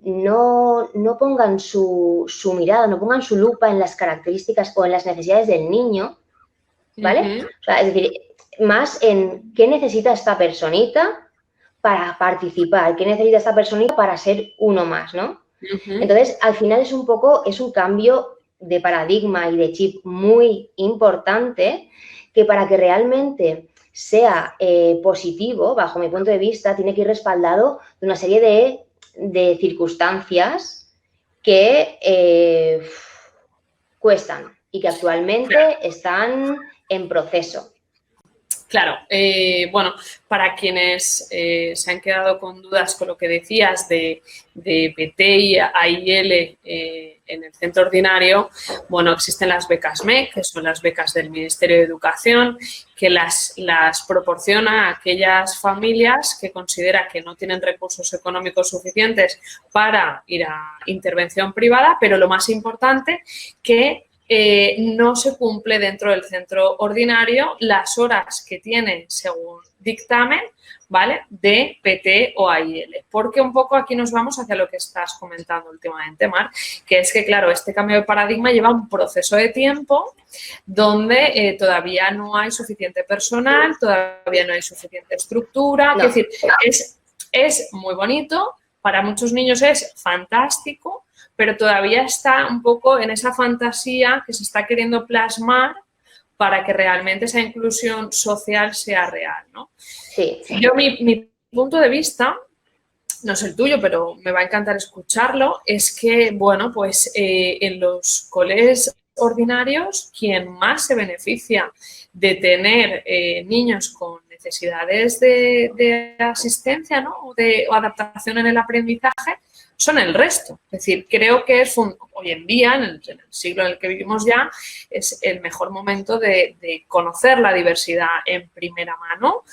no pongan su mirada, no pongan su lupa en las características o en las necesidades del niño, ¿vale? O sea, es decir, más en qué necesita esta personita para participar, qué necesita esta personita para ser uno más, ¿no? Entonces, al final es un cambio de paradigma y de chip muy importante que para que realmente sea positivo, bajo mi punto de vista, tiene que ir respaldado de una serie de circunstancias que cuestan y que actualmente están en proceso. Claro, bueno, para quienes se han quedado con dudas con lo que decías de PT y AIL en el centro ordinario, bueno, existen las becas MEC, que son las becas del Ministerio de Educación, que las proporciona a aquellas familias que consideran que no tienen recursos económicos suficientes para ir a intervención privada, pero lo más importante, que no se cumple dentro del centro ordinario las horas que tiene según dictamen, ¿vale?, de PT o AIL. Porque un poco aquí nos vamos hacia lo que estás comentando últimamente, Mar, que es que, claro, este cambio de paradigma lleva un proceso de tiempo donde todavía no hay suficiente personal, todavía no hay suficiente estructura. No. Es decir, es muy bonito, para muchos niños es fantástico, pero todavía está un poco en esa fantasía que se está queriendo plasmar para que realmente esa inclusión social sea real, ¿no? Sí. Yo, mi punto de vista, no es el tuyo, pero me va a encantar escucharlo, es que, bueno, pues en los colegios ordinarios, quien más se beneficia de tener niños con necesidades de asistencia, ¿no?, o adaptación en el aprendizaje, son el resto. Es decir, creo que hoy en día, en el siglo en el que vivimos ya, es el mejor momento de conocer la diversidad en primera mano,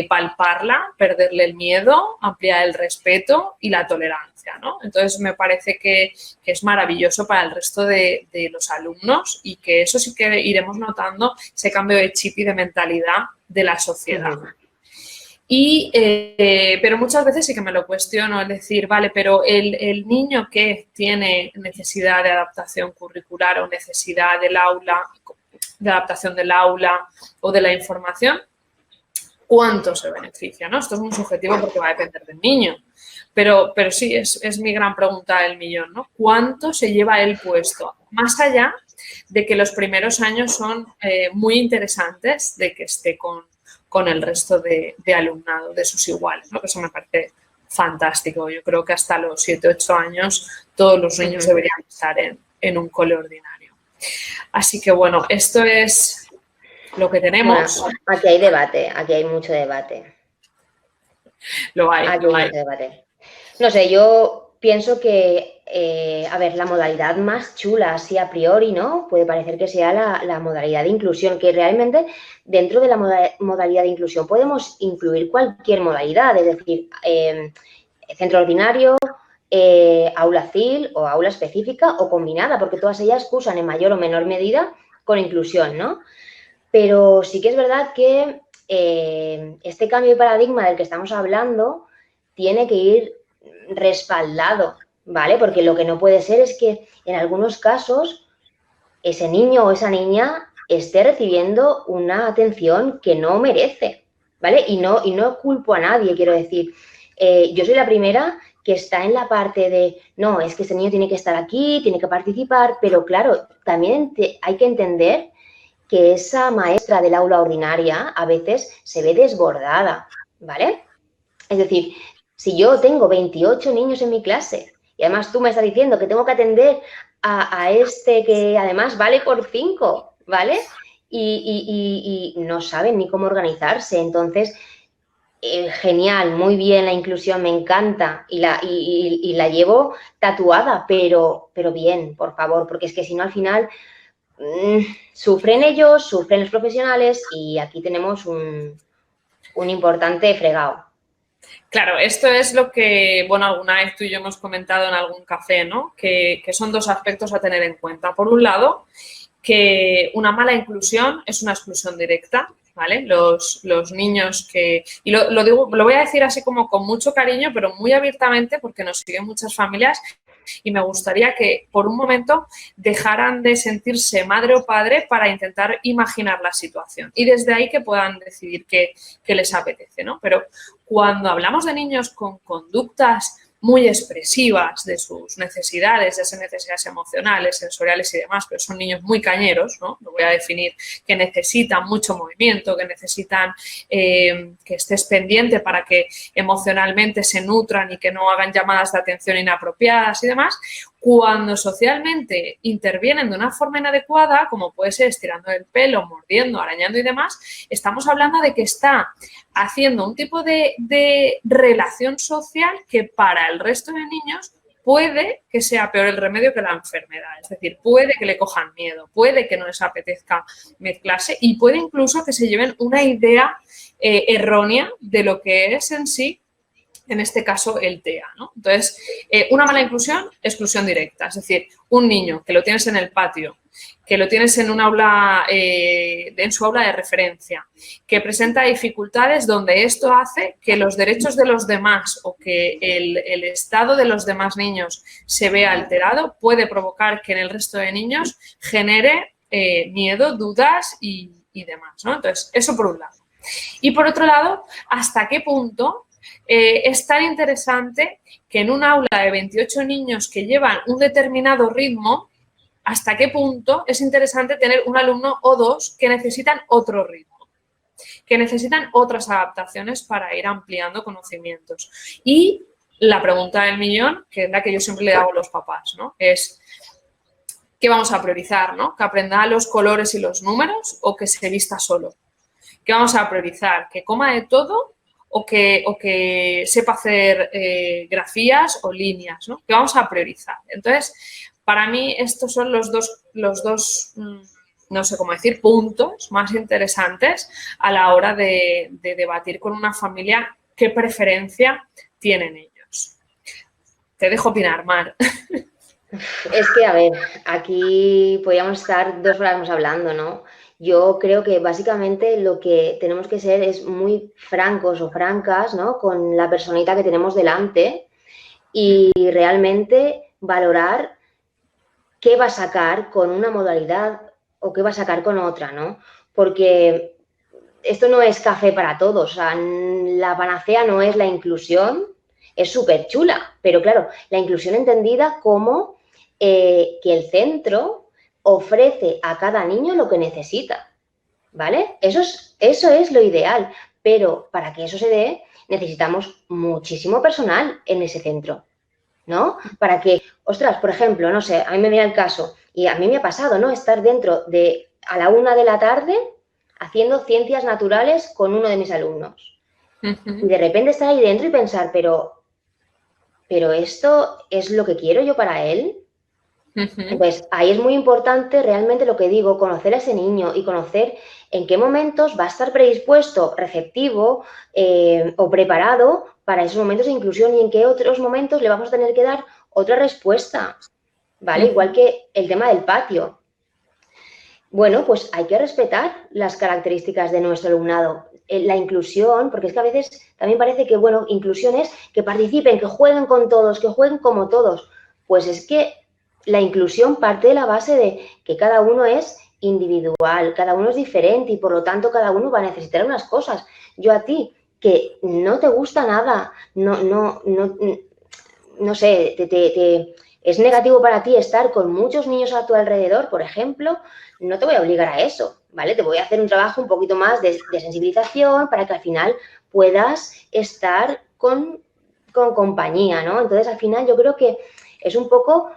palparla, perderle el miedo, ampliar el respeto y la tolerancia, ¿no? Entonces, me parece que es maravilloso para el resto de los alumnos y que eso sí que iremos notando ese cambio de chip y de mentalidad de la sociedad. Pero muchas veces sí que me lo cuestiono, es decir, vale, pero el niño que tiene necesidad de adaptación curricular o necesidad del aula, de adaptación del aula o de la información, ¿cuánto se beneficia? ¿No? Esto es muy subjetivo porque va a depender del niño. Pero sí, es mi gran pregunta del millón, ¿no? ¿Cuánto se lleva él puesto? Más allá de que los primeros años son muy interesantes de que esté con el resto de alumnado, de sus iguales, ¿no? Que eso me parece fantástico. Yo creo que hasta los 7, 8 años todos los niños deberían estar en un cole ordinario. Así que, bueno, esto es lo que tenemos. Bueno, aquí hay debate, aquí hay mucho debate. Lo hay, Aquí lo hay hay. mucho debate. No sé, yo pienso que, a ver, la modalidad más chula, así a priori, ¿no? Puede parecer que sea la modalidad de inclusión, que realmente dentro de la modalidad de inclusión podemos incluir cualquier modalidad, es decir, centro ordinario, aula CIL o aula específica o combinada, porque todas ellas cursan en mayor o menor medida con inclusión, ¿no? Pero sí que es verdad que este cambio de paradigma del que estamos hablando tiene que ir respaldado, ¿vale? Porque lo que no puede ser es que en algunos casos ese niño o esa niña esté recibiendo una atención que no merece, ¿vale? Y no culpo a nadie, quiero decir. Yo soy la primera que está en la parte de, no, es que ese niño tiene que estar aquí, tiene que participar, pero claro, también hay que entender que esa maestra del aula ordinaria a veces se ve desbordada, ¿vale? Es decir, si yo tengo 28 niños en mi clase y además tú me estás diciendo que tengo que atender a este que además vale por 5, ¿vale? Y no saben ni cómo organizarse. Entonces, genial, muy bien la inclusión, me encanta y la llevo tatuada, pero bien, por favor, porque es que si no al final sufren ellos, sufren los profesionales y aquí tenemos un importante fregado. Claro, esto es lo que, bueno, alguna vez tú y yo hemos comentado en algún café, ¿no? Que son dos aspectos a tener en cuenta. Por un lado, que una mala inclusión es una exclusión directa, ¿vale? Los niños que... Y lo digo, lo voy a decir así como con mucho cariño, pero muy abiertamente porque nos siguen muchas familias y me gustaría que por un momento dejaran de sentirse madre o padre para intentar imaginar la situación y desde ahí que puedan decidir qué les apetece, ¿no? Pero cuando hablamos de niños con conductas muy expresivas de sus necesidades, ya sean necesidades emocionales, sensoriales y demás, pero son niños muy cañeros, ¿no? Lo voy a definir, que necesitan mucho movimiento, que necesitan que estés pendiente para que emocionalmente se nutran y que no hagan llamadas de atención inapropiadas y demás. Cuando socialmente intervienen de una forma inadecuada, como puede ser estirando el pelo, mordiendo, arañando y demás, estamos hablando de que está haciendo un tipo de relación social que para el resto de niños puede que sea peor el remedio que la enfermedad. Es decir, puede que le cojan miedo, puede que no les apetezca mezclarse y puede incluso que se lleven una idea errónea de lo que es en sí, en este caso, el TEA, ¿no? Entonces, una mala inclusión, exclusión directa. Es decir, un niño que lo tienes en el patio, que lo tienes en un aula, en su aula de referencia, que presenta dificultades donde esto hace que los derechos de los demás o que el estado de los demás niños se vea alterado, puede provocar que en el resto de niños genere miedo, dudas y demás, ¿no? Entonces, eso por un lado. Y por otro lado, ¿hasta qué punto es tan interesante que en un aula de 28 niños que llevan un determinado ritmo, hasta qué punto es interesante tener un alumno o dos que necesitan otro ritmo, que necesitan otras adaptaciones para ir ampliando conocimientos? Y la pregunta del millón, que es la que yo siempre le hago a los papás, ¿no? Es, ¿qué vamos a priorizar, ¿no? ¿Que aprenda los colores y los números o que se vista solo? ¿Qué vamos a priorizar? ¿Que coma de todo o que sepa hacer grafías o líneas, ¿no? ¿Qué vamos a priorizar? Entonces, para mí estos son los dos no sé cómo decir, puntos más interesantes a la hora de debatir con una familia qué preferencia tienen ellos. Te dejo opinar, Mar. Es que, a ver, aquí podríamos estar 2 horas más hablando, ¿no? Yo creo que básicamente lo que tenemos que ser es muy francos o francas, ¿no? Con la personita que tenemos delante y realmente valorar qué va a sacar con una modalidad o qué va a sacar con otra, ¿no? Porque esto no es café para todos, o sea, la panacea no es la inclusión, es súper chula, pero claro, la inclusión entendida como que el centro ofrece a cada niño lo que necesita, ¿vale? Eso es lo ideal, pero para que eso se dé necesitamos muchísimo personal en ese centro, ¿no? Para que, ostras, por ejemplo, no sé, a mí me viene el caso, y a mí me ha pasado, ¿no? Estar dentro de, a la 1 de la tarde, haciendo ciencias naturales con uno de mis alumnos. Y de repente estar ahí dentro y pensar, pero esto es lo que quiero yo para él. Entonces, ahí es muy importante realmente lo que digo, conocer a ese niño y conocer en qué momentos va a estar predispuesto, receptivo o preparado para esos momentos de inclusión y en qué otros momentos le vamos a tener que dar otra respuesta, ¿vale? Igual que el tema del patio. Bueno, pues hay que respetar las características de nuestro alumnado. La inclusión, porque es que a veces también parece que, bueno, inclusión es que participen, que jueguen con todos, que jueguen como todos. Pues es que la inclusión parte de la base de que cada uno es individual, cada uno es diferente y por lo tanto cada uno va a necesitar unas cosas. Yo a ti, que no te gusta nada, no sé, es negativo para ti estar con muchos niños a tu alrededor, por ejemplo, no te voy a obligar a eso, ¿vale? Te voy a hacer un trabajo un poquito más de sensibilización para que al final puedas estar con compañía, ¿no? Entonces, al final yo creo que es un poco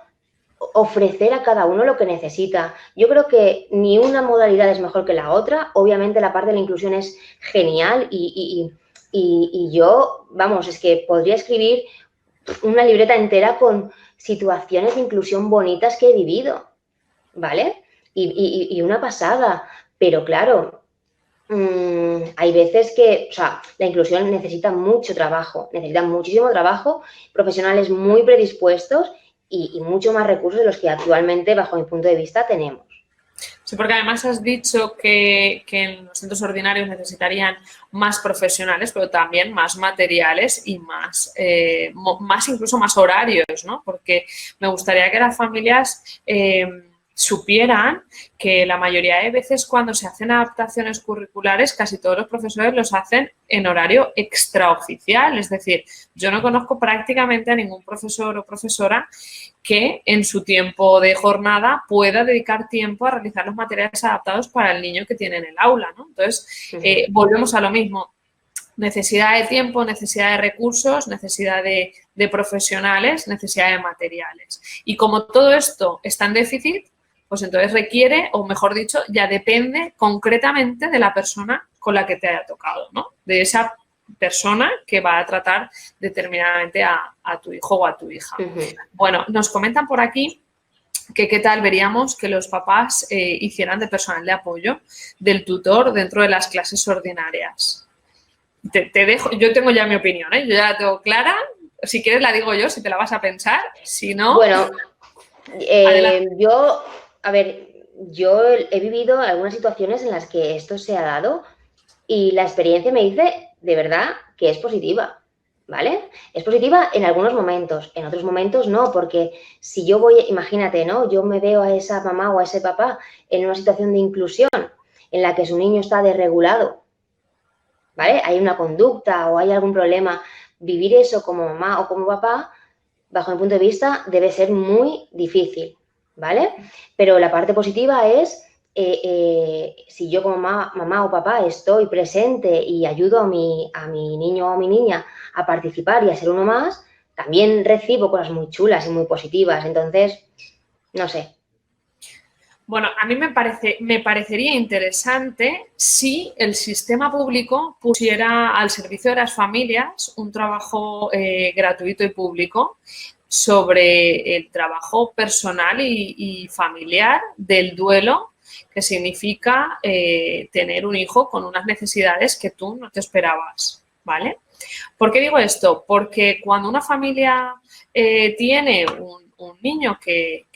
ofrecer a cada uno lo que necesita. Yo creo que ni una modalidad es mejor que la otra. Obviamente la parte de la inclusión es genial y yo, vamos, es que podría escribir una libreta entera con situaciones de inclusión bonitas que he vivido, ¿vale? Y una pasada, pero claro, hay veces que, o sea, la inclusión necesita mucho trabajo, necesita muchísimo trabajo, profesionales muy predispuestos y mucho más recursos de los que actualmente, bajo mi punto de vista, tenemos. Sí, porque además has dicho que en los centros ordinarios necesitarían más profesionales, pero también más materiales y más incluso más horarios, ¿no? Porque me gustaría que las familias supieran que la mayoría de veces cuando se hacen adaptaciones curriculares, casi todos los profesores los hacen en horario extraoficial. Es decir, yo no conozco prácticamente a ningún profesor o profesora que en su tiempo de jornada pueda dedicar tiempo a realizar los materiales adaptados para el niño que tiene en el aula, ¿no? Entonces, volvemos a lo mismo. Necesidad de tiempo, necesidad de recursos, necesidad de profesionales, necesidad de materiales. Y como todo esto está en déficit, pues entonces requiere, o mejor dicho, ya depende concretamente de la persona con la que te haya tocado, ¿no? De esa persona que va a tratar determinadamente a tu hijo o a tu hija. Bueno, nos comentan por aquí que qué tal veríamos que los papás hicieran de personal de apoyo del tutor dentro de las clases ordinarias. Te dejo, yo tengo ya mi opinión, ¿eh? Yo ya la tengo clara. Si quieres la digo yo, si te la vas a pensar. Si no... Bueno, yo he vivido algunas situaciones en las que esto se ha dado y la experiencia me dice de verdad que es positiva, ¿vale? Es positiva en algunos momentos, en otros momentos no, porque si yo voy, imagínate, ¿no? Yo me veo a esa mamá o a ese papá en una situación de inclusión en la que su niño está desregulado, ¿vale? Hay una conducta o hay algún problema. Vivir eso como mamá o como papá, bajo mi punto de vista, debe ser muy difícil, ¿vale? Pero la parte positiva es si yo como mamá o papá estoy presente y ayudo a mi niño o a mi niña a participar y a ser uno más, también recibo cosas muy chulas y muy positivas. Entonces, no sé. Bueno, a mí me parecería interesante si el sistema público pusiera al servicio de las familias un trabajo gratuito y público sobre el trabajo personal y familiar del duelo, que significa tener un hijo con unas necesidades que tú no te esperabas, ¿vale? ¿Por qué digo esto? Porque cuando una familia tiene un un niño que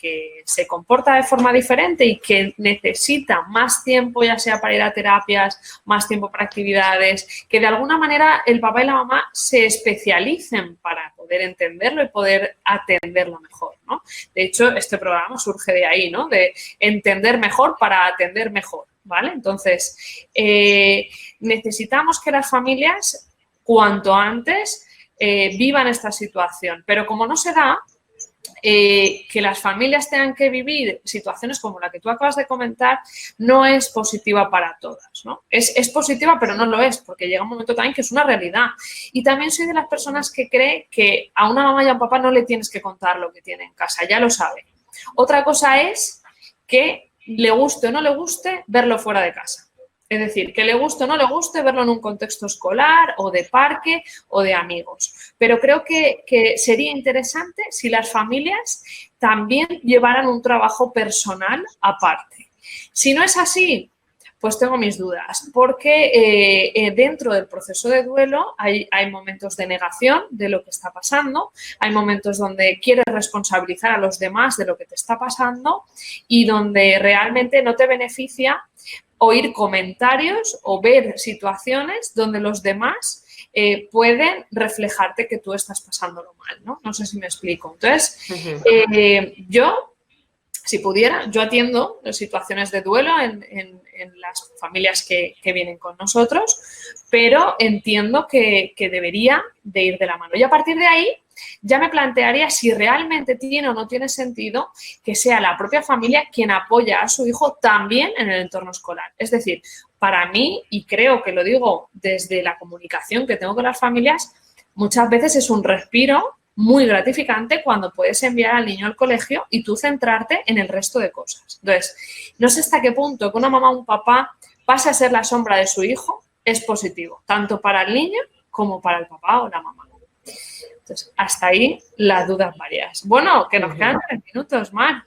se comporta de forma diferente y que necesita más tiempo, ya sea para ir a terapias, más tiempo para actividades, que de alguna manera el papá y la mamá se especialicen para poder entenderlo y poder atenderlo mejor, ¿no? De hecho, este programa surge de ahí, ¿no? De entender mejor para atender mejor, ¿vale? Entonces, necesitamos que las familias cuanto antes vivan esta situación, pero como no se da, que las familias tengan que vivir situaciones como la que tú acabas de comentar no es positiva para todas, ¿no? Es positiva, pero no lo es, porque llega un momento también que es una realidad. Y también soy de las personas que cree que a una mamá y a un papá no le tienes que contar lo que tiene en casa, ya lo sabe. Otra cosa es que le guste o no le guste verlo fuera de casa. Es decir, que le guste o no le guste verlo en un contexto escolar o de parque o de amigos. Pero creo que sería interesante si las familias también llevaran un trabajo personal aparte. Si no es así, pues tengo mis dudas, porque dentro del proceso de duelo hay momentos de negación de lo que está pasando, hay momentos donde quieres responsabilizar a los demás de lo que te está pasando y donde realmente no te beneficia oír comentarios o ver situaciones donde los demás pueden reflejarte que tú estás pasándolo mal, ¿no? No sé si me explico. Entonces, yo, si pudiera, yo atiendo situaciones de duelo en las familias que vienen con nosotros, pero entiendo que debería de ir de la mano. Y a partir de ahí, ya me plantearía si realmente tiene o no tiene sentido que sea la propia familia quien apoya a su hijo también en el entorno escolar. Es decir, para mí, y creo que lo digo desde la comunicación que tengo con las familias, muchas veces es un respiro muy gratificante cuando puedes enviar al niño al colegio y tú centrarte en el resto de cosas. Entonces, no sé hasta qué punto que una mamá o un papá pase a ser la sombra de su hijo es positivo, tanto para el niño como para el papá o la mamá. Entonces, hasta ahí las dudas varias. Bueno, que nos quedan 3 minutos, Mar.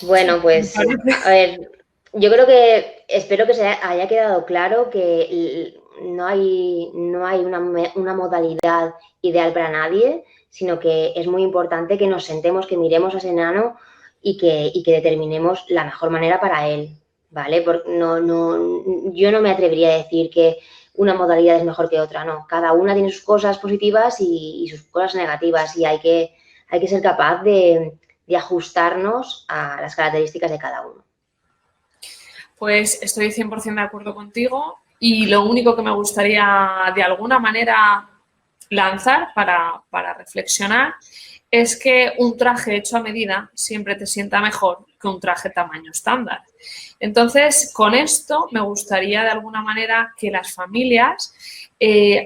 Bueno, pues, a ver, yo creo que, espero que se haya quedado claro que no hay una modalidad ideal para nadie, sino que es muy importante que nos sentemos, que miremos a ese enano y que determinemos la mejor manera para él, ¿vale? Porque yo no me atrevería a decir que una modalidad es mejor que otra, no. Cada una tiene sus cosas positivas y sus cosas negativas y hay que ser capaz de ajustarnos a las características de cada uno. Pues estoy 100% de acuerdo contigo y lo único que me gustaría de alguna manera lanzar para reflexionar es que un traje hecho a medida siempre te sienta mejor que un traje tamaño estándar. Entonces, con esto me gustaría de alguna manera que las familias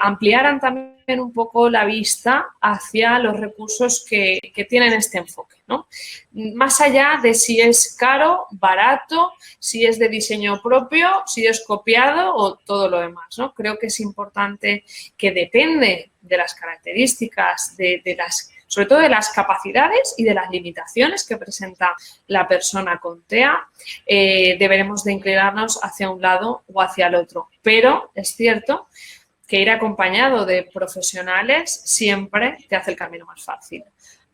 ampliaran también un poco la vista hacia los recursos que tienen este enfoque, ¿no? Más allá de si es caro, barato, si es de diseño propio, si es copiado o todo lo demás, ¿no? Creo que es importante que depende de las características, sobre todo de las capacidades y de las limitaciones que presenta la persona con TEA, deberemos de inclinarnos hacia un lado o hacia el otro. Pero es cierto que ir acompañado de profesionales siempre te hace el camino más fácil.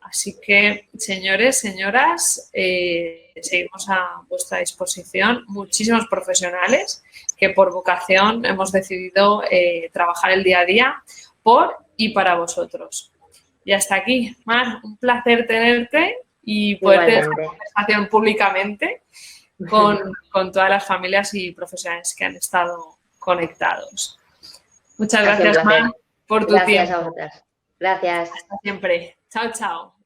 Así que, señores, señoras, seguimos a vuestra disposición. Muchísimos profesionales que por vocación hemos decidido trabajar el día a día por y para vosotros. Y hasta aquí, Mar, un placer tenerte y poder tener esta conversación públicamente con todas las familias y profesionales que han estado conectados. Muchas gracias, Mar, por tu tiempo. Gracias a vosotras. Gracias. Hasta siempre. Chao, chao.